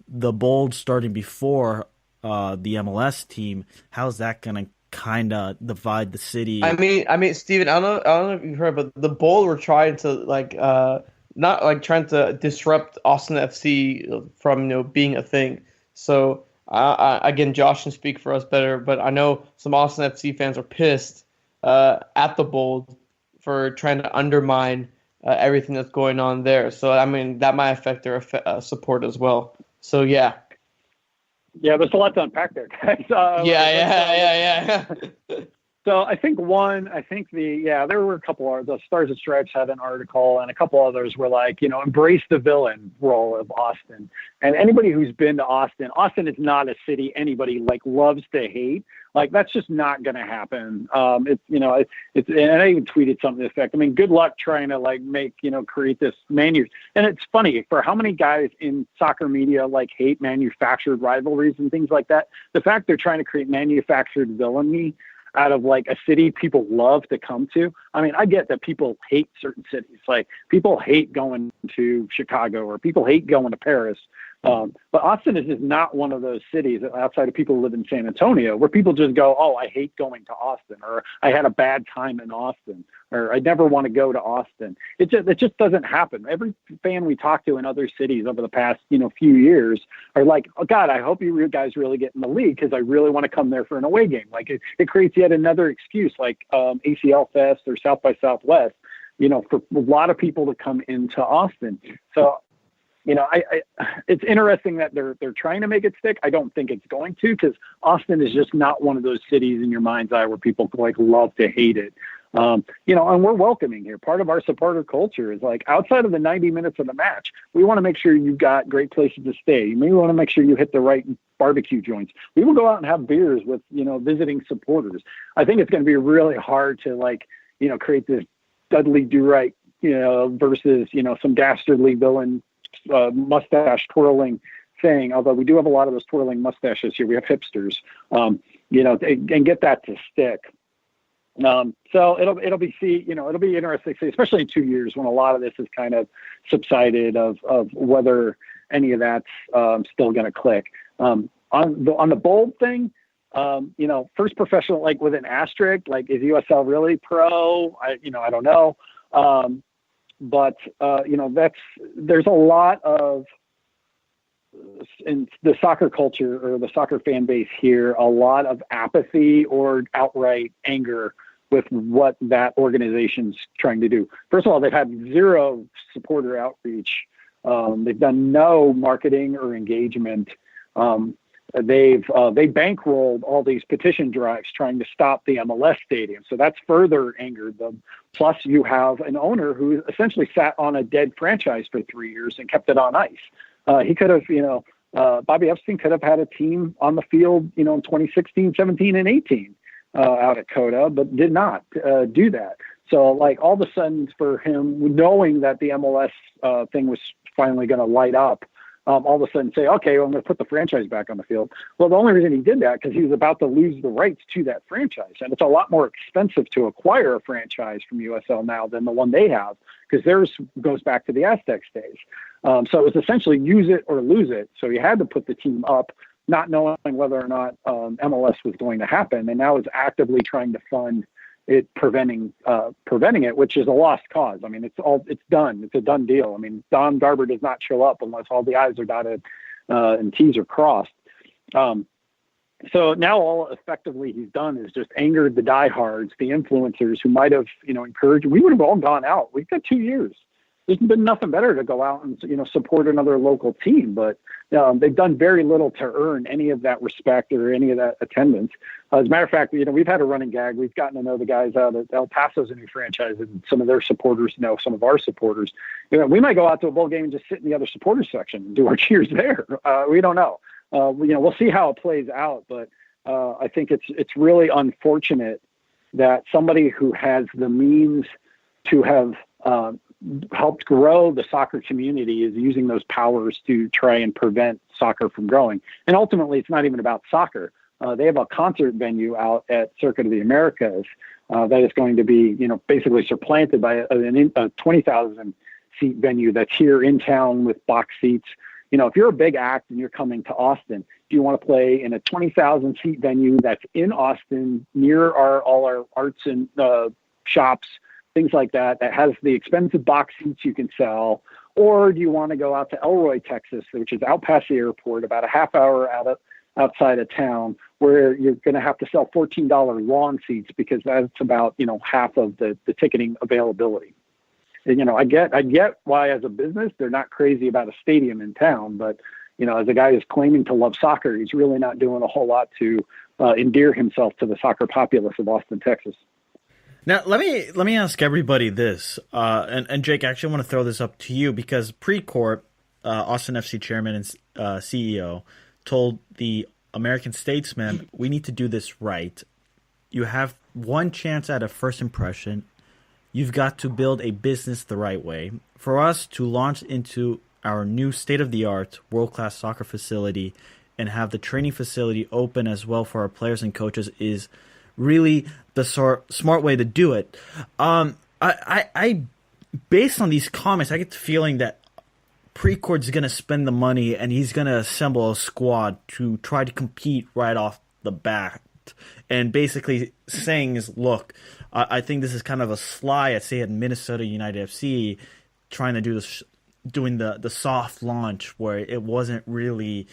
the Bold starting before the MLS team. How's that going to kind of divide the city? I mean, Steven, I don't know if you've heard, but the Bold were trying to not like trying to disrupt Austin FC from being a thing. So again, Josh can speak for us better, but I know some Austin FC fans are pissed at the Bold for trying to undermine everything that's going on there. So I mean, that might affect their support as well. So yeah. Yeah, there's a lot to unpack there, guys. Yeah. So I think there were a couple of the Stars and Stripes had an article, and a couple others were like, embrace the villain role of Austin. And anybody who's been to Austin is not a city anybody like loves to hate. Like, that's just not going to happen. And I even tweeted something to the effect. I mean, good luck trying to create this and it's funny for how many guys in soccer media hate manufactured rivalries and things like that. The fact they're trying to create manufactured villainy out of a city people love to come to. I mean, I get that people hate certain cities. Like, people hate going to Chicago or people hate going to Paris. But Austin is just not one of those cities outside of people who live in San Antonio where people just go, oh, I hate going to Austin, or I had a bad time in Austin, or I never want to go to Austin. It just doesn't happen. Every fan we talk to in other cities over the past, few years are like, oh God, I hope you guys really get in the league because I really want to come there for an away game. Like, it creates yet another excuse, like ACL Fest or South by Southwest, for a lot of people to come into Austin. So, it's interesting that they're trying to make it stick. I don't think it's going to, because Austin is just not one of those cities in your mind's eye where people love to hate it. And we're welcoming here. Part of our supporter culture is outside of the 90 minutes of the match, we want to make sure you've got great places to stay. We want to make sure you hit the right barbecue joints. We will go out and have beers with, visiting supporters. I think it's going to be really hard to create this Dudley Do-Right, versus, some dastardly villain mustache twirling thing, although we do have a lot of those twirling mustaches here. We have hipsters, and get that to stick. So it'll be interesting to see, especially in 2 years when a lot of this is kind of subsided of whether any of that's still going to click. On the Bold thing, first professional, with an asterisk, is USL really pro? I don't know. But there's a lot of, in the soccer culture or the soccer fan base here, a lot of apathy or outright anger with what that organization's trying to do. First of all, they've had zero supporter outreach. They've done no marketing or engagement. They bankrolled all these petition drives trying to stop the MLS stadium. So that's further angered them. Plus, you have an owner who essentially sat on a dead franchise for 3 years and kept it on ice. He could have, Bobby Epstein could have had a team on the field, in 2016, 17, and 18 out at COTA, but did not do that. So, like, all of a sudden for him, knowing that the MLS thing was finally going to light up, all of a sudden say, okay, well, I'm going to put the franchise back on the field. Well, the only reason he did that because he was about to lose the rights to that franchise. And it's a lot more expensive to acquire a franchise from USL now than the one they have, because theirs goes back to the Aztecs days. So it was essentially use it or lose it. So he had to put the team up, not knowing whether or not MLS was going to happen. And now is actively trying to fund it, preventing it, which is a lost cause. I mean, it's done. It's a done deal. I mean, Don Garber does not show up unless all the I's are dotted and T's are crossed. So now all effectively he's done is just angered the diehards, the influencers who might have, encouraged. We would have all gone out. We've got 2 years. There's been nothing better to go out and, support another local team, but they've done very little to earn any of that respect or any of that attendance. As a matter of fact, we've had a running gag. We've gotten to know the guys out at El Paso's a new franchise, and some of their supporters know some of our supporters. We might go out to a bowl game and just sit in the other supporters section and do our cheers there. We don't know. We'll see how it plays out, but I think it's really unfortunate that somebody who has the means to have helped grow the soccer community is using those powers to try and prevent soccer from growing. And ultimately, it's not even about soccer. They have a concert venue out at Circuit of the Americas that is going to be, basically supplanted by a 20,000 seat venue that's here in town with box seats. If you're a big act and you're coming to Austin, do you want to play in a 20,000 seat venue that's in Austin near all our arts and shops, things like that has the expensive box seats you can sell? Or do you want to go out to Elroy, Texas, which is out past the airport, about a half hour outside of town, where you're going to have to sell $14 lawn seats because that's about, half of the ticketing availability. And, I get why as a business, they're not crazy about a stadium in town, but, as a guy who's claiming to love soccer, he's really not doing a whole lot to endear himself to the soccer populace of Austin, Texas. Now, let me ask everybody this, and Jake, I actually want to throw this up to you because Precourt, Austin FC chairman and CEO, told the American Statesman, we need to do this right. You have one chance at a first impression. You've got to build a business the right way. For us to launch into our new state-of-the-art world-class soccer facility and have the training facility open as well for our players and coaches is really the smart way to do it. I based on these comments, I get the feeling that Precourt's going to spend the money and he's going to assemble a squad to try to compete right off the bat. And basically saying is, look, I think this is kind of a sly at, say, at Minnesota United FC, trying to do this, doing the soft launch where it wasn't really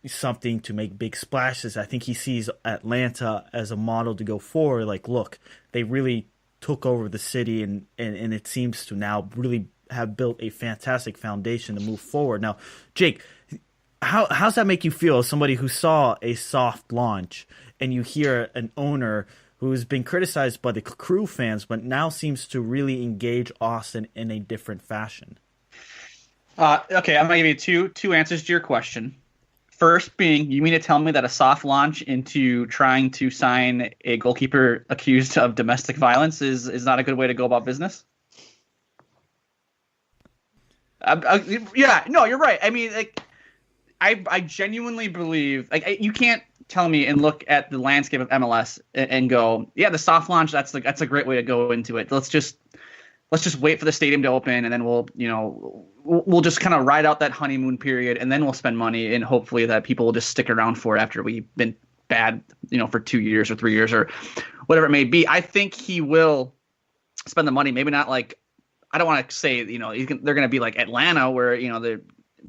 something to make big splashes. I think he sees Atlanta as a model to go forward. Like, look, they really took over the city and it seems to now really have built a fantastic foundation to move forward. Now, Jake, how's that make you feel as somebody who saw a soft launch and you hear an owner who's been criticized by the Crew fans but now seems to really engage Austin in a different fashion? Okay, I'm going to give you two answers to your question. First being, you mean to tell me that a soft launch into trying to sign a goalkeeper accused of domestic violence is not a good way to go about business? Yeah, no, you're right. I mean, like, I genuinely believe, like, you can't tell me and look at the landscape of MLS and go, yeah, the soft launch, that's a great way to go into it. Let's just wait for the stadium to open, and then we'll just kind of ride out that honeymoon period, and then we'll spend money, and hopefully that people will just stick around for it after we've been bad, for 2 years or 3 years or whatever it may be. I think he will spend the money. Maybe not like, I don't want to say, they're going to be like Atlanta where, they're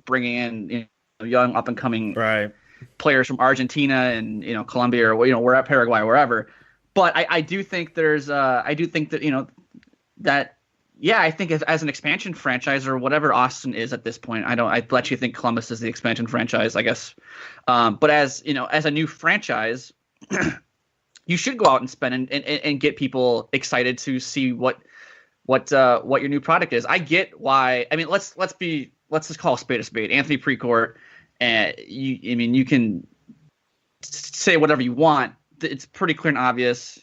bringing in young up and coming right players from Argentina and, Colombia or, we're at Paraguay, wherever. But I do think I do think that, that, yeah, I think as an expansion franchise or whatever Austin is at this point, I let you think Columbus is the expansion franchise, I guess. But as a new franchise, you should go out and spend and get people excited to see what your new product is. I get why. I mean, let's just call a spade a spade. Anthony Precourt, and you can say whatever you want. It's pretty clear and obvious.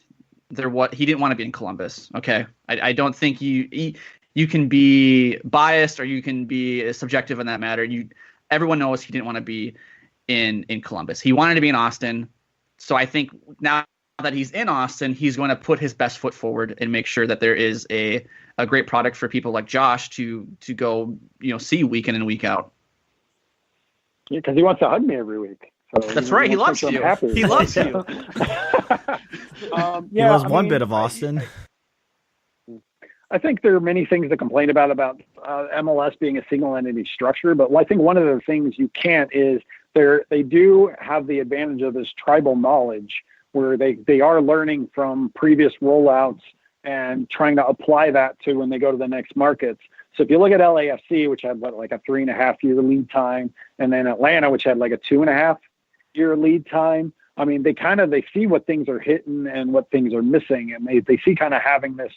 He didn't want to be in Columbus. Okay, I don't think you can be biased or you can be subjective in that matter. Everyone knows he didn't want to be in Columbus. He wanted to be in Austin. So I think now that he's in Austin, he's going to put his best foot forward and make sure that there is a great product for people like Josh to go see week in and week out. Yeah, because he wants to hug me every week. So that's right. He loves you. He loves you. He loves one bit of Austin. I think there are many things to complain about MLS being a single entity structure, but I think one of the things you can't is they do have the advantage of this tribal knowledge where they are learning from previous rollouts and trying to apply that to when they go to the next markets. So if you look at LAFC, which had like a 3.5-year lead time, and then Atlanta, which had like a 2.5-year lead time, I mean, they see what things are hitting and what things are missing, and they see kind of having this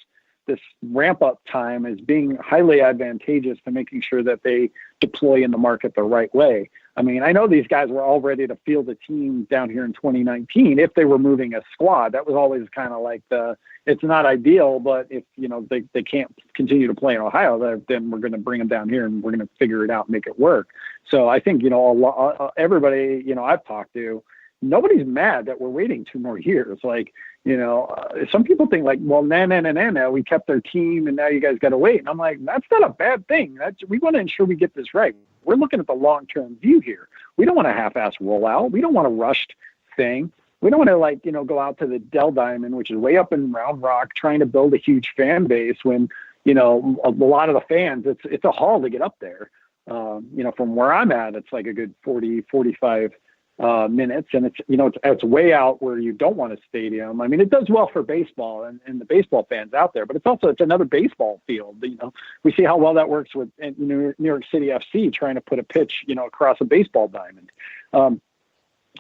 ramp up time as being highly advantageous to making sure that they deploy in the market the right way. I mean, I know these guys were all ready to field a team down here in 2019 if they were moving a squad. That was always kind of like it's not ideal, but if they can't continue to play in Ohio, then we're going to bring them down here and we're going to figure it out and make it work. So I think everybody I've talked to, nobody's mad that we're waiting 2 more years. Like, some people think like, well, no, we kept our team and now you guys got to wait. And I'm like, that's not a bad thing. We want to ensure we get this right. We're looking at the long-term view here. We don't want a half-ass rollout. We don't want a rushed thing. We don't want to go out to the Dell Diamond, which is way up in Round Rock, trying to build a huge fan base when, a lot of the fans, it's a haul to get up there. From where I'm at, it's like a good 40, 45 minutes, and it's way out where you don't want a stadium. I mean, it does well for baseball and the baseball fans out there, but it's another baseball field. We see how well that works with New York City FC trying to put a pitch across a baseball diamond.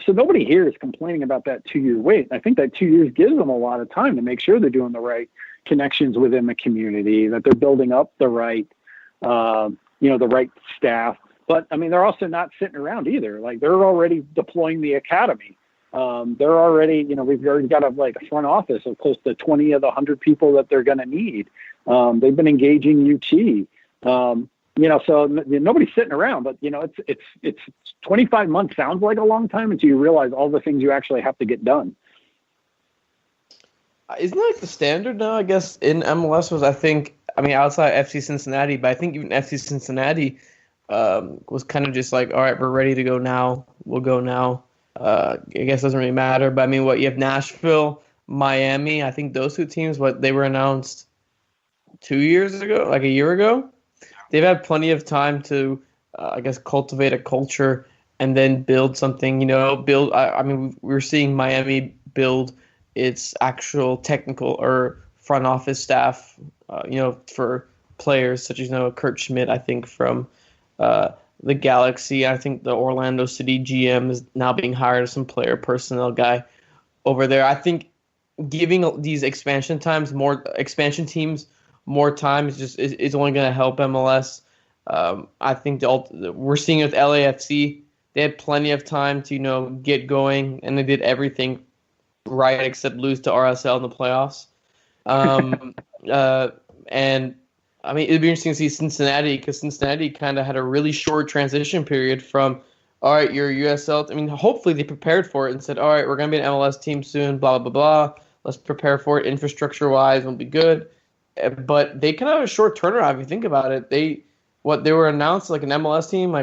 So nobody here is complaining about that 2-year wait. I think that 2 years gives them a lot of time to make sure they're doing the right connections within the community, that they're building up the right the right staff. But I mean, they're also not sitting around either. Like, they're already deploying the academy. They're already, we've already got a front office of close to 20 of the 100 people that they're going to need. They've been engaging UT. So nobody's sitting around. But it's 25 months sounds like a long time until you realize all the things you actually have to get done. Isn't that the standard now? I guess in MLS was outside FC Cincinnati, but I think even FC Cincinnati was kind of just like, all right, we're ready to go now. We'll go now. I guess it doesn't really matter. But I mean, you have Nashville, Miami. I think those 2 teams, they were announced 2 years ago, like a year ago. They've had plenty of time to, cultivate a culture and then build something. We're seeing Miami build its actual technical or front office staff. For players such as Kurt Schmidt, I think from the Galaxy. I think the Orlando City GM is now being hired as some player personnel guy over there. I think giving these expansion teams more time is only going to help MLS. I think we're seeing it with LAFC. They had plenty of time to get going, and they did everything right except lose to RSL in the playoffs. And I mean, it'd be interesting to see Cincinnati, because Cincinnati kind of had a really short transition period from, all right, you're a USL. I mean, hopefully they prepared for it and said, all right, we're going to be an MLS team soon, blah, blah, blah. Let's prepare for it. Infrastructure-wise, it'll be good. But they kind of have a short turnaround if you think about it. They were announced like an MLS team, I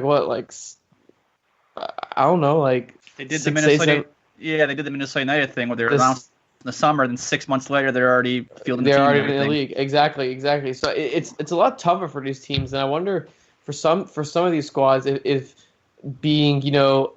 don't know, they did the Minnesota. They did the Minnesota United thing where they were announced in the summer, then 6 months later they're already fielding the team. They're already in the league. Exactly. So it's a lot tougher for these teams, and I wonder for some of these squads if being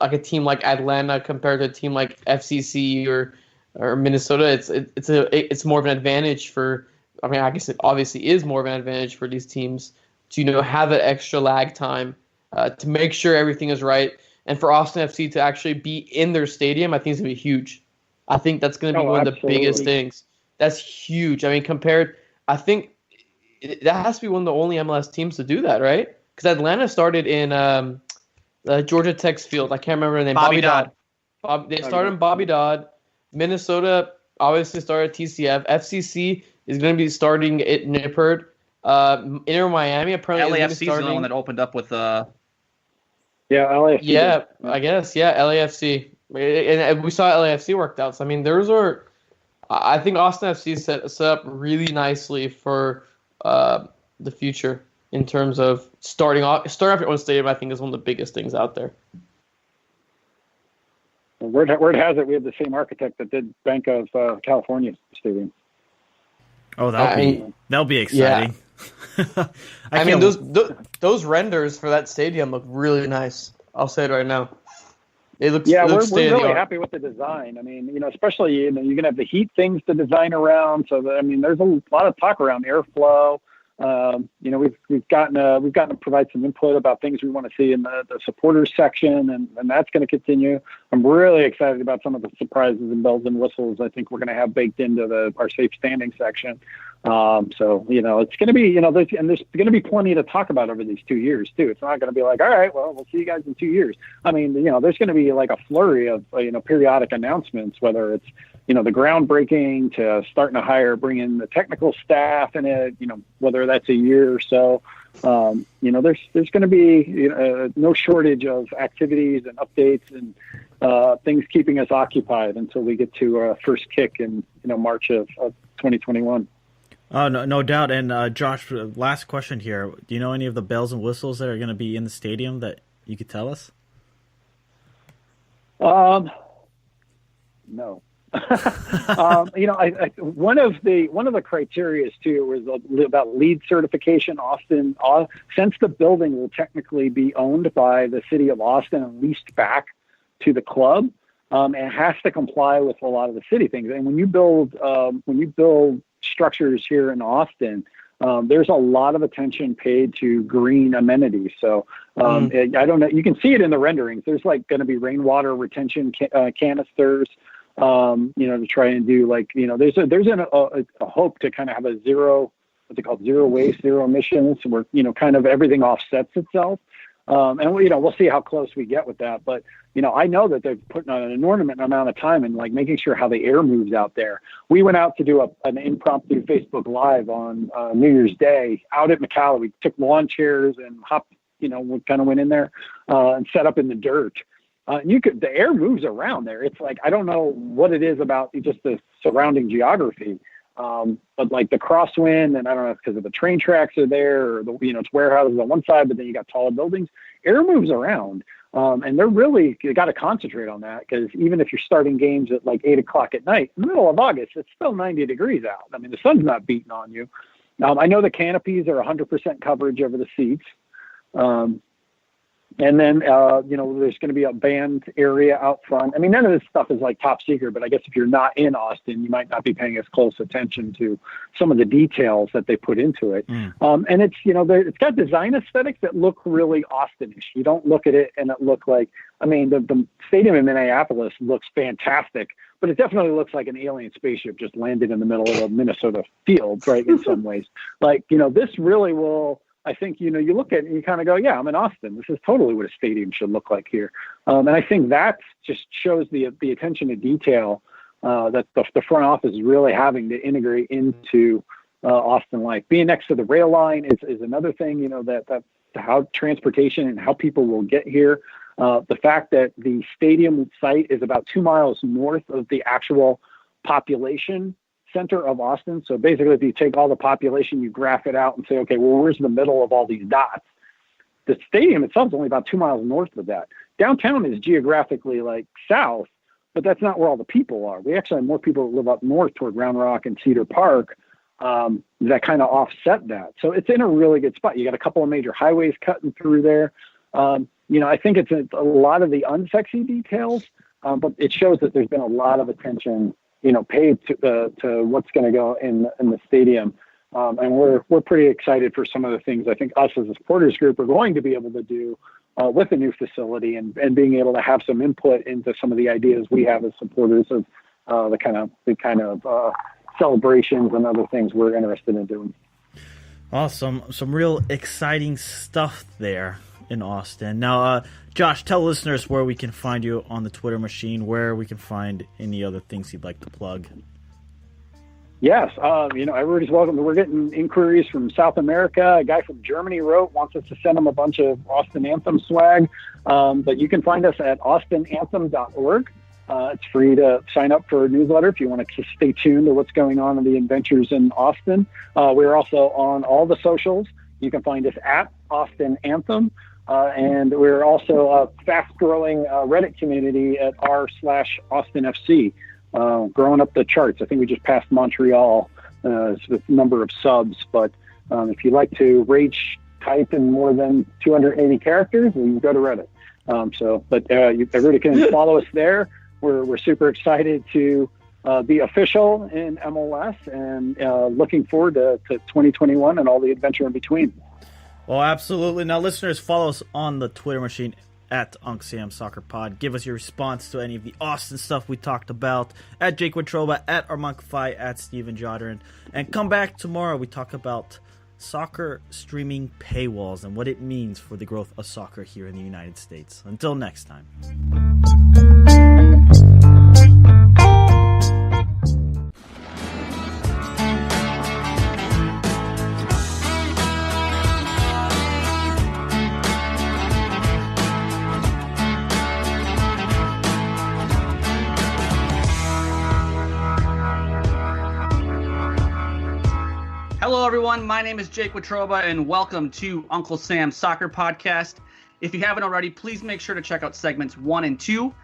like a team like Atlanta compared to a team like FCC or or Minnesota, it's more of an advantage for. I mean, I guess it obviously is more of an advantage for these teams to have that extra lag time to make sure everything is right, and for Austin FC to actually be in their stadium. I think it's gonna be huge. I think that's gonna be one of the biggest things. That's huge. I mean, I think that has to be one of the only MLS teams to do that, right? Because Atlanta started in Georgia Tech's field. I can't remember the name. Bobby Dodd. They started in Bobby Dodd. Minnesota obviously started TCF. FCC is going to be starting at Nippert. Inter Miami apparently LAFC is the one that opened up with LAFC. Yeah, I guess. Yeah, LAFC. And we saw LAFC worked out. So, I mean, I think Austin FC set up really nicely for the future in terms of starting off your own stadium. I think is one of the biggest things out there. Word has it we have the same architect that did Bank of California Stadium. Oh, that'll be exciting. Yeah. I mean, those renders for that stadium look really nice. I'll say it right now. It looks we're really happy with the design. I mean, especially you're gonna have the heat things to design around. So that, I mean, there's a lot of talk around airflow. We've gotten to provide some input about things we want to see in the supporters section, and that's going to continue. I'm really excited about some of the surprises and bells and whistles I think we're going to have baked into our safe standing section. So it's going to be there's going to be plenty to talk about over these 2 years too. It's not going to be like, all right, well, we'll see you guys in 2 years. I mean, there's going to be like a flurry of periodic announcements, whether it's the groundbreaking to starting to bring in the technical staff in it, whether that's a year or so. There's going to be no shortage of activities and updates and things keeping us occupied until we get to our first kick in March of 2021. No doubt. And Josh, last question here. Do you know any of the bells and whistles that are going to be in the stadium that you could tell us? No. One of the criteria too was about LEED certification. Austin, since the building will technically be owned by the city of Austin and leased back to the club, it has to comply with a lot of the city things. And when you build structures here in Austin, there's a lot of attention paid to green amenities. So I don't know. You can see it in the renderings. There's going to be rainwater retention canisters. To try and do there's a hope to kind of have a zero waste, zero emissions, where kind of everything offsets itself. And we'll see how close we get with that. But I know that they're putting on an inordinate amount of time in making sure how the air moves out there. We went out to do an impromptu Facebook Live on New Year's Day out at McAllen. We took lawn chairs and hopped, we kind of went in there and set up in the dirt. The air moves around there. It's I don't know what it is about just the surrounding geography, but the crosswind, and I don't know if it's because of the train tracks are there, or it's warehouses on one side, but then you got taller buildings. Air moves around, and you got to concentrate on that, because even if you're starting games at 8:00 at night in the middle of August, it's still 90 degrees out. I mean, the sun's not beating on you. I know the canopies are 100% coverage over the seats. And then, there's going to be a band area out front. I mean, none of this stuff is top secret, but I guess if you're not in Austin, you might not be paying as close attention to some of the details that they put into it. And it's, it's got design aesthetics that look really Austinish. You don't look at it and it look the stadium in Minneapolis looks fantastic, but it definitely looks like an alien spaceship just landed in the middle of a Minnesota field, right? In some ways, this really will. I think, you look at it and you kind of go, yeah, I'm in Austin. This is totally what a stadium should look like here. And I think that just shows the attention to detail that the front office is really having to integrate into Austin life. Being next to the rail line is another thing, that how transportation and how people will get here. The fact that the stadium site is about 2 miles north of the actual population center of Austin. So basically, if you take all the population, you graph it out and say, okay, well, where's the middle of all these dots? The stadium itself is only about 2 miles north of that. Downtown is geographically south, but that's not where all the people are. We actually have more people that live up north toward Round Rock and Cedar Park that kind of offset that. So it's in a really good spot. You got a couple of major highways cutting through there. I think it's a lot of the unsexy details, but it shows that there's been a lot of attention paid to what's going to go in the stadium. And we're pretty excited for some of the things I think us as a supporters group are going to be able to do with the new facility and being able to have some input into some of the ideas we have as supporters of the kind of celebrations and other things we're interested in doing. Awesome. Some real exciting stuff there in Austin. Now, Josh, tell listeners where we can find you on the Twitter machine, where we can find any other things you'd like to plug. Yes, everybody's welcome. We're getting inquiries from South America. A guy from Germany wants us to send him a bunch of Austin Anthem swag. But you can find us at austinanthem.org. It's free to sign up for a newsletter if you want to stay tuned to what's going on in the adventures in Austin. We're also on all the socials. You can find us at Austin Anthem. And we're also a fast-growing Reddit community at r/AustinFC. Growing up the charts. I think we just passed Montreal with number of subs. But if you like to rage type in more than 280 characters, you can go to Reddit. Everybody can follow us there. We're super excited to be official in MLS and looking forward to 2021 and all the adventure in between. Well, absolutely. Now, listeners, follow us on the Twitter machine at UncSam Soccer Pod. Give us your response to any of the Austin stuff we talked about at Jake Wittroba, at Armand Kafai, at Steven Jodern. And come back tomorrow. We talk about soccer streaming paywalls and what it means for the growth of soccer here in the United States. Until next time. Hello, everyone. My name is Jake Wittroba, and welcome to Uncle Sam's Soccer Podcast. If you haven't already, please make sure to check out segments 1 and 2.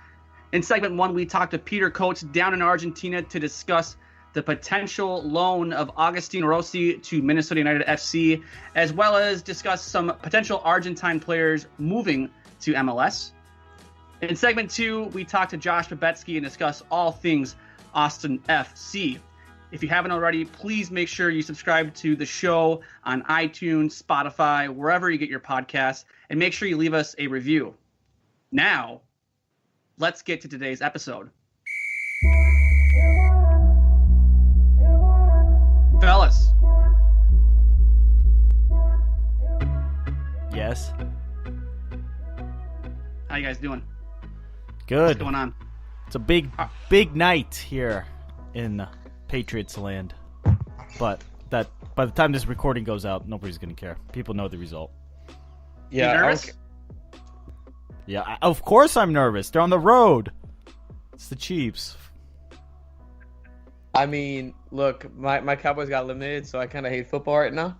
In segment 1, we talked to Peter Coates down in Argentina to discuss the potential loan of Agustin Rossi to Minnesota United FC, as well as discuss some potential Argentine players moving to MLS. In segment 2, we talked to Josh Babetiski and discuss all things Austin FC. If you haven't already, please make sure you subscribe to the show on iTunes, Spotify, wherever you get your podcasts, and make sure you leave us a review. Now, let's get to today's episode. Fellas. Yes. How you guys doing? Good. What's going on? It's a big night here in Patriots land, but that by the time this recording goes out, nobody's gonna care. People know the result. Yeah, you nervous? Yeah, of course I'm nervous. They're on the road. It's the Chiefs. I mean, look, my Cowboys got eliminated, so I kind of hate football right now.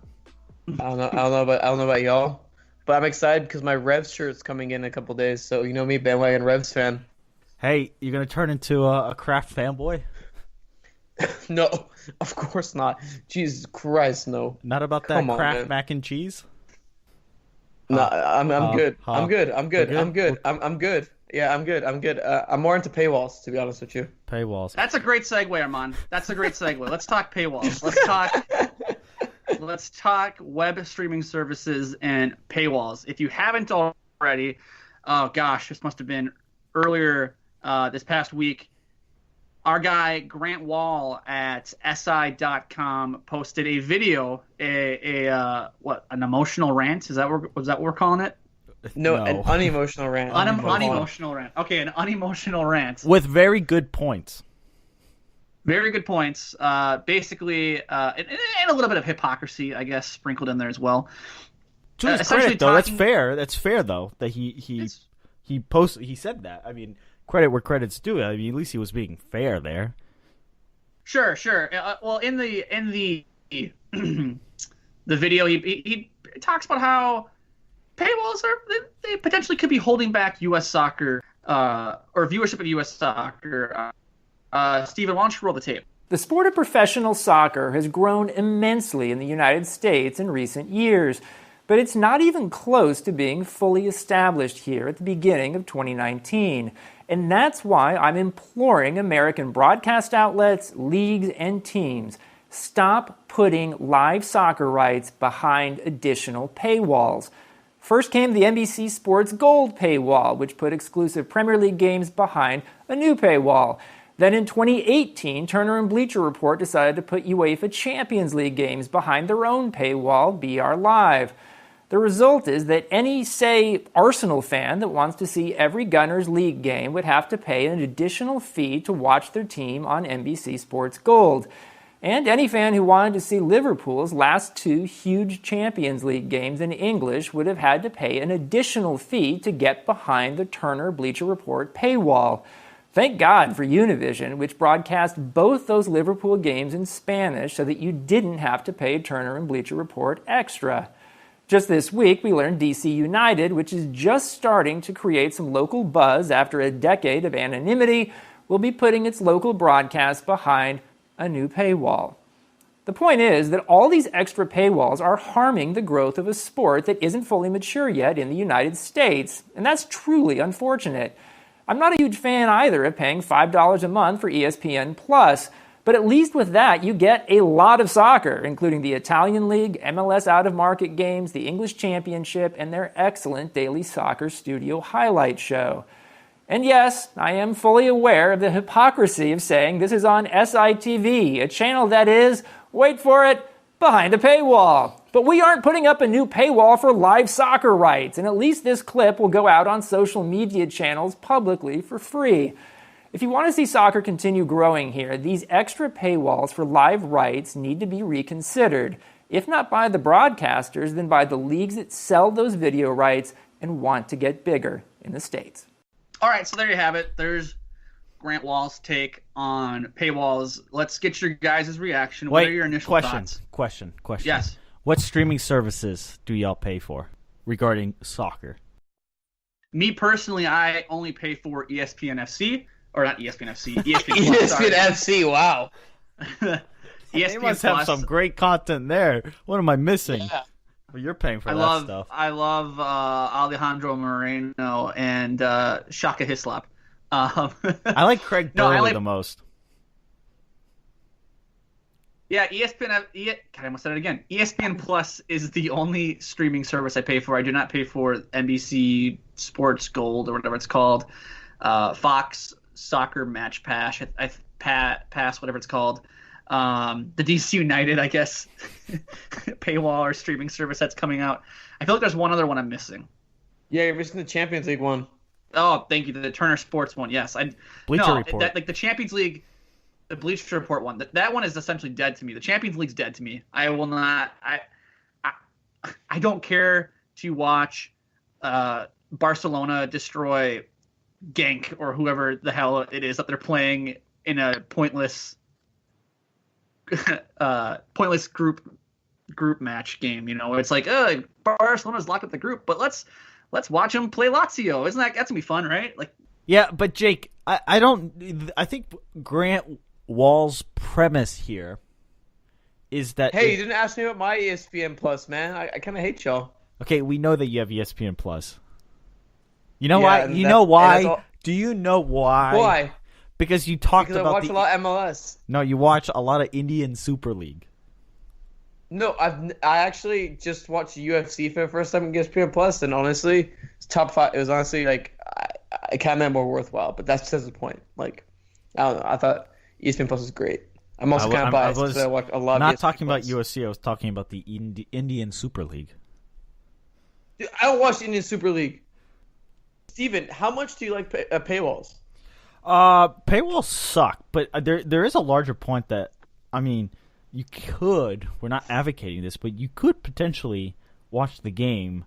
I don't know about y'all, but I'm excited because my Revs shirt's coming in a couple days. So you know me, bandwagon Revs fan. Hey, you're gonna turn into a Kraft fanboy? No, of course not. Jesus Christ, no. Not about that Kraft mac and cheese? No, I'm good. I'm good. I'm good. You're I'm good. I'm good. Yeah, I'm good. I'm more into paywalls, to be honest with you. Paywalls. That's a great segue, Armand. That's a great segue. Let's talk paywalls. Let's talk web streaming services and paywalls. If you haven't already, oh gosh, this must have been earlier this past week. Our guy Grant Wahl at SI.com posted a video, an emotional rant? Was that what we're calling it? No, an unemotional rant. Unemotional rant. Okay, an unemotional rant. With very good points. Very good points. Basically, and a little bit of hypocrisy, I guess, sprinkled in there as well. To his credit, though, that's fair. That's fair, though, that he said that. I mean, credit where credit's due. I mean, at least he was being fair there. Sure. Well, in the the video, he talks about how paywalls they potentially could be holding back U.S. soccer or viewership of U.S. soccer. Steven, why don't you roll the tape? The sport of professional soccer has grown immensely in the United States in recent years. but it's not even close to being fully established here at the beginning of 2019. And that's why I'm imploring American broadcast outlets, leagues, and teams, stop putting live soccer rights behind additional paywalls. First came the NBC Sports Gold paywall, which put exclusive Premier League games behind a new paywall. Then in 2018, Turner and Bleacher Report decided to put UEFA Champions League games behind their own paywall, BR Live. The result is that any, say, Arsenal fan that wants to see every Gunners League game would have to pay an additional fee to watch their team on NBC Sports Gold. And any fan who wanted to see Liverpool's last 2 huge Champions League games in English would have had to pay an additional fee to get behind the Turner Bleacher Report paywall. Thank God for Univision, which broadcast both those Liverpool games in Spanish so that you didn't have to pay Turner and Bleacher Report extra. Just this week, we learned DC United, which is just starting to create some local buzz after a decade of anonymity, will be putting its local broadcast behind a new paywall. The point is that all these extra paywalls are harming the growth of a sport that isn't fully mature yet in the United States, and that's truly unfortunate. I'm not a huge fan either of paying $5 a month for ESPN+, but at least with that you get a lot of soccer, including the Italian League, MLS out-of-market games, the English Championship, and their excellent daily soccer studio highlight show. And yes, I am fully aware of the hypocrisy of saying this is on SITV, a channel that is, wait for it, behind a paywall. But we aren't putting up a new paywall for live soccer rights, and at least this clip will go out on social media channels publicly for free. If you want to see soccer continue growing here, these extra paywalls for live rights need to be reconsidered, if not by the broadcasters, then by the leagues that sell those video rights and want to get bigger in the States. All right, so there you have it. There's Grant Wahl's take on paywalls. Let's get your guys' reaction. What are your initial thoughts? Question. Yes. What streaming services do y'all pay for regarding soccer? Me personally, I only pay for ESPN FC, or not ESPN FC, ESPN Plus. ESPN FC, wow. ESPN They must Plus. have some great content there. What am I missing? Yeah. Well, you're paying for stuff. I love Alejandro Moreno and Shaka Hislop. I like Craig Burley the most. Yeah, ESPN. God, I almost said it again. ESPN Plus is the only streaming service I pay for. I do not pay for NBC Sports Gold or whatever it's called, Fox Soccer Match Pass, Pass, whatever it's called. The DC United, I guess, paywall or streaming service that's coming out. I feel like there's one other one I'm missing. Yeah, you're missing the Champions League one. Oh, thank you. The Turner Sports one. Yes, Bleacher Report. Like the Champions League, the Bleacher Report one. That one is essentially dead to me. The Champions League's dead to me. I will not. I don't care to watch Barcelona destroy Genk or whoever the hell it is that they're playing in a pointless group match game. You know, it's like, Barcelona's locked up the group, but let's watch them play Lazio. That's gonna be fun, right? Like, yeah, but Jake, I think Grant Wahl's premise here is that hey, you didn't ask me about my ESPN Plus, man. I kind of hate y'all. Okay, we know that you have ESPN Plus. You know why? You know why? Do you know why? Why? Because you talked about I watch a lot of MLS. No, you watch a lot of Indian Super League. No, I actually just watched UFC for the first time in ESPN Plus, and honestly, it's top 5. It was honestly like I can't remember more worthwhile, but that's just the point. Like, I don't know. I thought ESPN Plus was great. I'm also kind of biased because I watched a lot of not ESPN talking Plus. about UFC. I was talking about the Indian Super League. Dude, I don't watch the Indian Super League. Steven, how much do you like paywalls? Paywalls suck, but there is a larger point that, I mean, you could, we're not advocating this, but you could potentially watch the game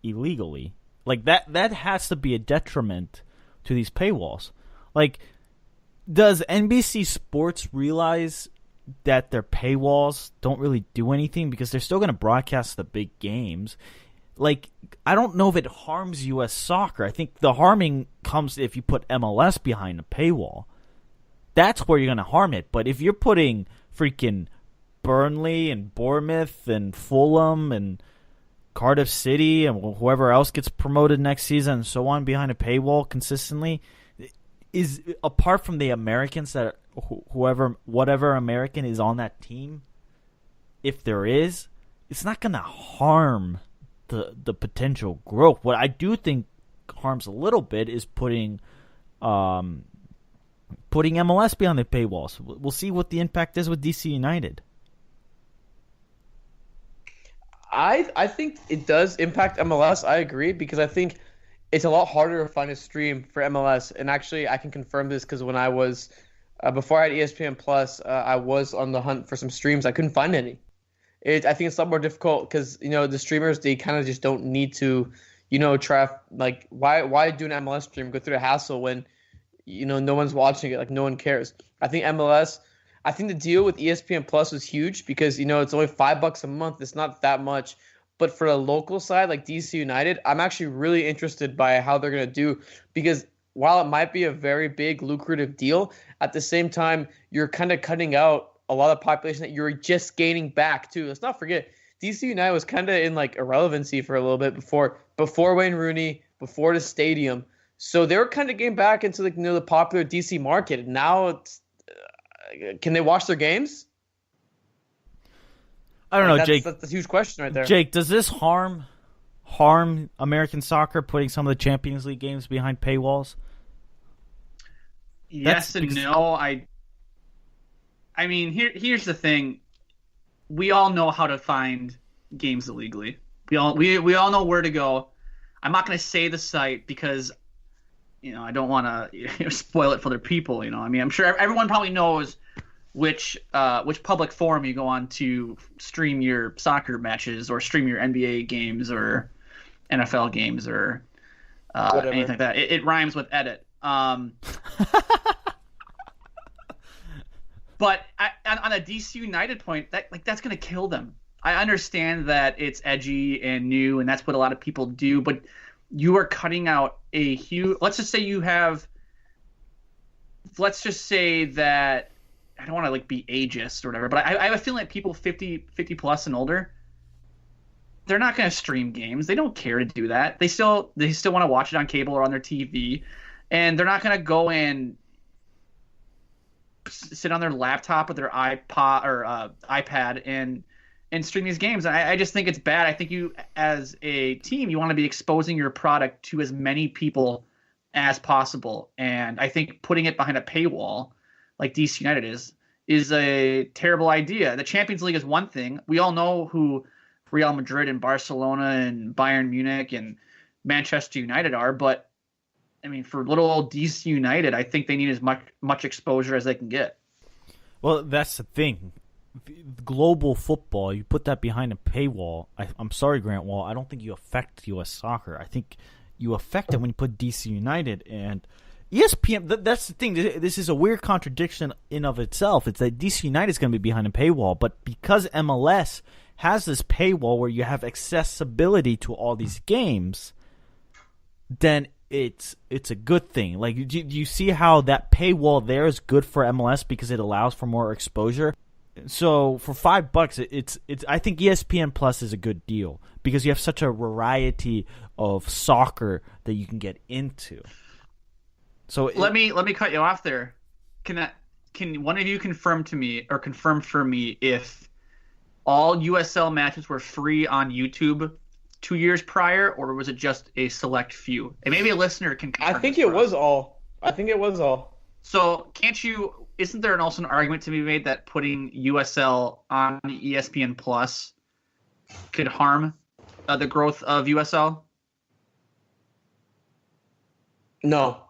illegally. Like, that has to be a detriment to these paywalls. Like, does NBC Sports realize that their paywalls don't really do anything because they're still going to broadcast the big games? Like, I don't know if it harms U.S. soccer. I think the harming comes if you put MLS behind a paywall. That's where you're going to harm it. But if you're putting freaking Burnley and Bournemouth and Fulham and Cardiff City and whoever else gets promoted next season and so on behind a paywall consistently, is apart from the Americans that whatever American is on that team, if there is, it's not going to harm the potential growth. What I do think harms a little bit is putting MLS behind the paywalls. We'll see what the impact is with DC United. I think it does impact MLS. I agree, because I think it's a lot harder to find a stream for MLS. And actually, I can confirm this because when I was before I had ESPN Plus, I was on the hunt for some streams. I couldn't find any. I think it's a lot more difficult because the streamers, they kind of just don't need to try, like, why do an MLS stream, go through the hassle when no one's watching it, like no one cares. I think the deal with ESPN Plus was huge because it's only $5 a month. It's not that much. But for the local side, like DC United, I'm actually really interested by how they're going to do, because while it might be a very big lucrative deal, at the same time you're kind of cutting out a lot of population that you're just gaining back too. Let's not forget, DC United was kind of in like irrelevancy for a little bit before Wayne Rooney, before the stadium. So they were kind of getting back into the popular DC market. Now it's can they watch their games? I don't know, Jake. That's a huge question right there. Jake, does this harm American soccer, putting some of the Champions League games behind paywalls? Yes and no. I mean, here's the thing. We all know how to find games illegally. We all know where to go. I'm not going to say the site because I don't want to spoil it for other people. I mean, I'm sure everyone probably knows which public forum you go on to stream your soccer matches or stream your NBA games or NFL games or anything like that. It rhymes with edit. But on a DC United point, that's going to kill them. I understand that it's edgy and new, and that's what a lot of people do, but you are cutting out a huge – let's just say that – I don't want to be ageist or whatever, but I have a feeling like people 50 plus and older, they're not going to stream games. They don't care to do that. They still want to watch it on cable or on their TV, and they're not going to go and sit on their laptop or their iPod or iPad and stream these games. I just think it's bad. I think you, as a team, you want to be exposing your product to as many people as possible, and I think putting it behind a paywall like DC United is a terrible idea. The Champions League is one thing. We all know who Real Madrid and Barcelona and Bayern Munich and Manchester United are, but I mean, for little old DC United, I think they need as much exposure as they can get. Well, that's the thing. Global football, you put that behind a paywall. I'm sorry, Grant Wahl, I don't think you affect U.S. soccer. I think you affect it when you put DC United and ESPN. That's the thing. This is a weird contradiction in of itself. It's that DC United is going to be behind a paywall, but because MLS has this paywall where you have accessibility to all these games, then it's a good thing. Like, do you see how that paywall there is good for MLS because it allows for more exposure? So for $5, it's I think ESPN Plus is a good deal because you have such a variety of soccer that you can get into. So let me cut you off there. Can one of you confirm for me if all USL matches were free on YouTube 2 years prior, or was it just a select few? And maybe a listener can confirm. I think it was all. So isn't there also an argument to be made that putting USL on ESPN Plus could harm the growth of USL? No.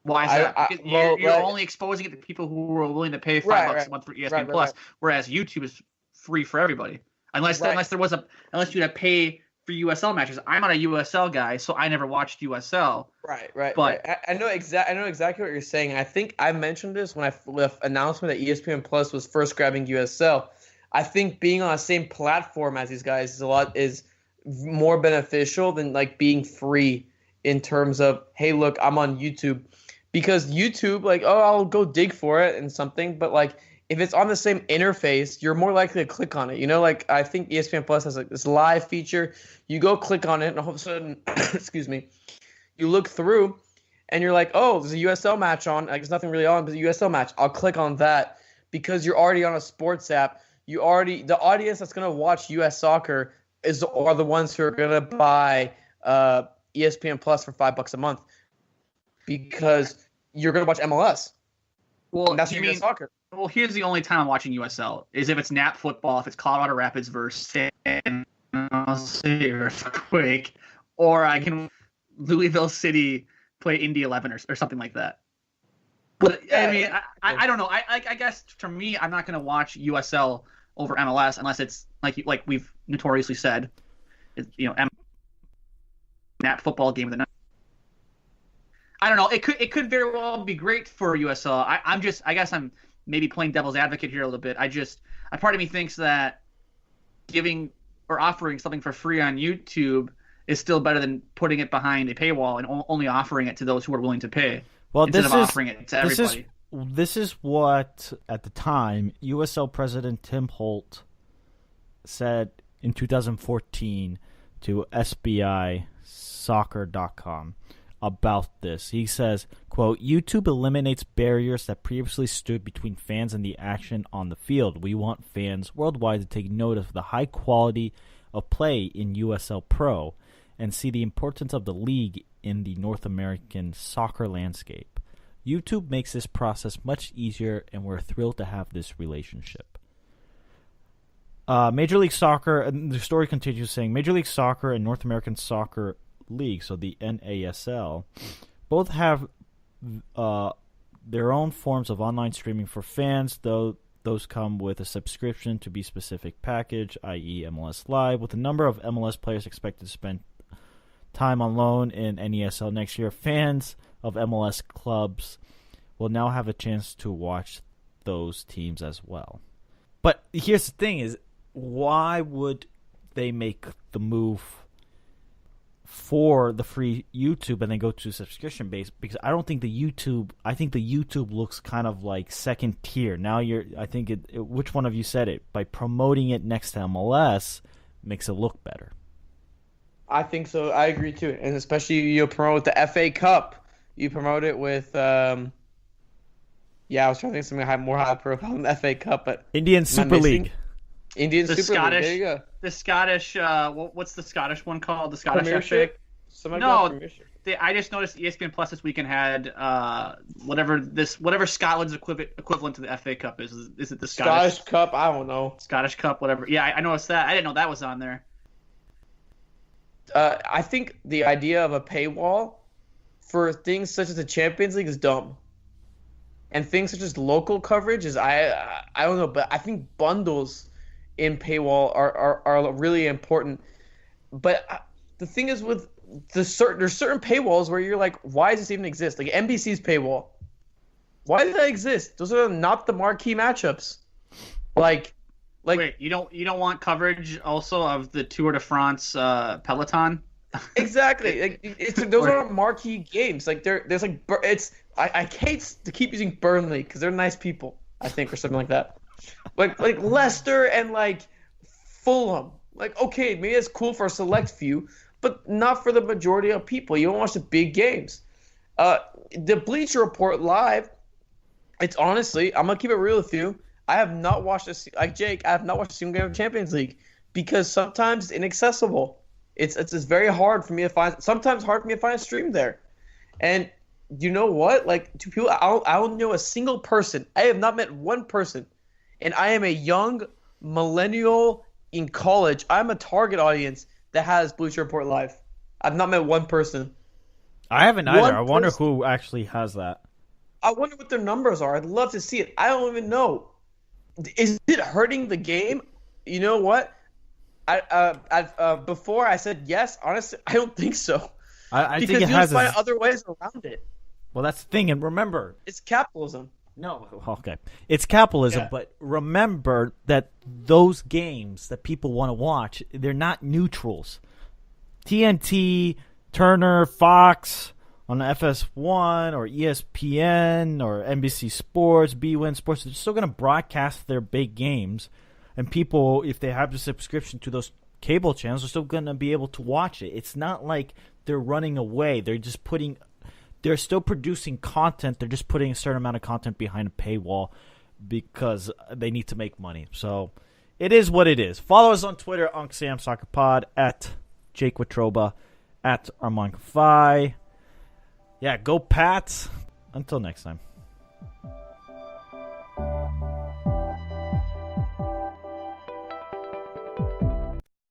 Why is that? You're only exposing it to people who are willing to pay $5 a month for ESPN Plus, whereas YouTube is free for everybody. Unless you had to pay for USL matches. I'm not a USL guy, so I never watched USL. Right. But I know exactly what you're saying. I think I mentioned this when the announcement that ESPN Plus was first grabbing USL. I think being on the same platform as these guys is more beneficial than being free in terms of, hey, look, I'm on YouTube. Because YouTube, I'll go dig for it and something, but if it's on the same interface, you're more likely to click on it. Like I think ESPN Plus has like this live feature. You go click on it, and all of a sudden, excuse me, you look through, and you're like, oh, there's a USL match on. Like there's nothing really on, but a USL match. I'll click on that because you're already on a sports app. The audience that's gonna watch US soccer are the ones who are gonna buy ESPN Plus for $5 a month because you're gonna watch MLS. Well, and that's your US soccer. Well, here's the only time I'm watching USL is if it's Nat football, if it's Colorado Rapids versus San Jose Earthquake, or I can Louisville City play Indy 11 or something like that. But I mean, I don't know. I guess for me, I'm not going to watch USL over MLS unless it's like we've notoriously said, Nat football game of the night. I don't know. It could very well be great for USL. I guess I'm maybe playing devil's advocate here a little bit. A part of me thinks that giving or offering something for free on YouTube is still better than putting it behind a paywall and only offering it to those who are willing to pay. Well, instead of offering it to everybody. This is what, at the time, USL President Tim Holt said in 2014 to SBIsoccer.com about this. He says, quote, YouTube eliminates barriers that previously stood between fans and the action on the field. We want fans worldwide to take note of the high quality of play in USL Pro and see the importance of the league in the North American soccer landscape. YouTube makes this process much easier, and we're thrilled to have this relationship. Major League Soccer, and the story continues saying, Major League Soccer and North American Soccer League, so the NASL, both have their own forms of online streaming for fans, though those come with a subscription to be specific package, i.e. MLS Live, with a number of MLS players expected to spend time on loan in NASL next year. Fans of MLS clubs will now have a chance to watch those teams as well. But here's the thing is, why would they make the move for the free YouTube and then go to subscription base? Because I think the YouTube looks kind of like second tier. Now which one of you said it? By promoting it next to MLS makes it look better. I think so. I agree too. And especially you promote the FA Cup. You promote it with I was trying to think of something more high profile than the FA Cup, but Indian Super League. Indian Super League. There you go. The Scottish, what's the Scottish one called? The Scottish Premiership? I just noticed ESPN Plus this weekend had whatever Scotland's equivalent to the FA Cup is. Is it the Scottish Cup? I don't know. Scottish Cup, whatever. Yeah, I noticed that. I didn't know that was on there. I think the idea of a paywall for things such as the Champions League is dumb. And things such as local coverage is I don't know, but I think bundles in paywall are really important. But the thing is with there's certain paywalls where you're like, why does this even exist? Like NBC's paywall. Why does that exist? Those are not the marquee matchups. Like wait, you don't want coverage also of the Tour de France Peloton? Exactly. Those aren't marquee games. Like there's like I hate to keep using Burnley because they're nice people, I think, or something like that. Like Leicester and like Fulham. Like, okay, maybe it's cool for a select few, but not for the majority of people. You don't watch the big games. The Bleacher Report live. It's honestly, I'm gonna keep it real with you. I have not watched Jake. I have not watched a single game of Champions League because sometimes it's inaccessible. It's very hard for me to find. Sometimes hard for me to find a stream there, and you know what? Like, to people, I don't know a single person. I have not met one person, and I am a young millennial in college. I'm a target audience that has Bleacher Report Live. I've not met one person. I haven't either. I wonder who actually has that. I wonder what their numbers are. I'd love to see it. I don't even know. Is it hurting the game? You know what? Before I said yes. Honestly, I don't think so. I think it has find other ways around it. Well, that's the thing, and remember, it's capitalism. No, okay, it's capitalism, Yeah. But remember that those games that people want to watch, they're not neutrals. TNT, Turner, Fox, on FS1 or ESPN or NBC Sports, BWIN Sports, they're still going to broadcast their big games. And people, if they have the subscription to those cable channels, are still going to be able to watch it. It's not like they're running away. They're still producing content. They're just putting a certain amount of content behind a paywall because they need to make money. So it is what it is. Follow us on Twitter, UncSamSoccerPod, at Jake Watroba, at Armand Kafai. Yeah, go Pats. Until next time.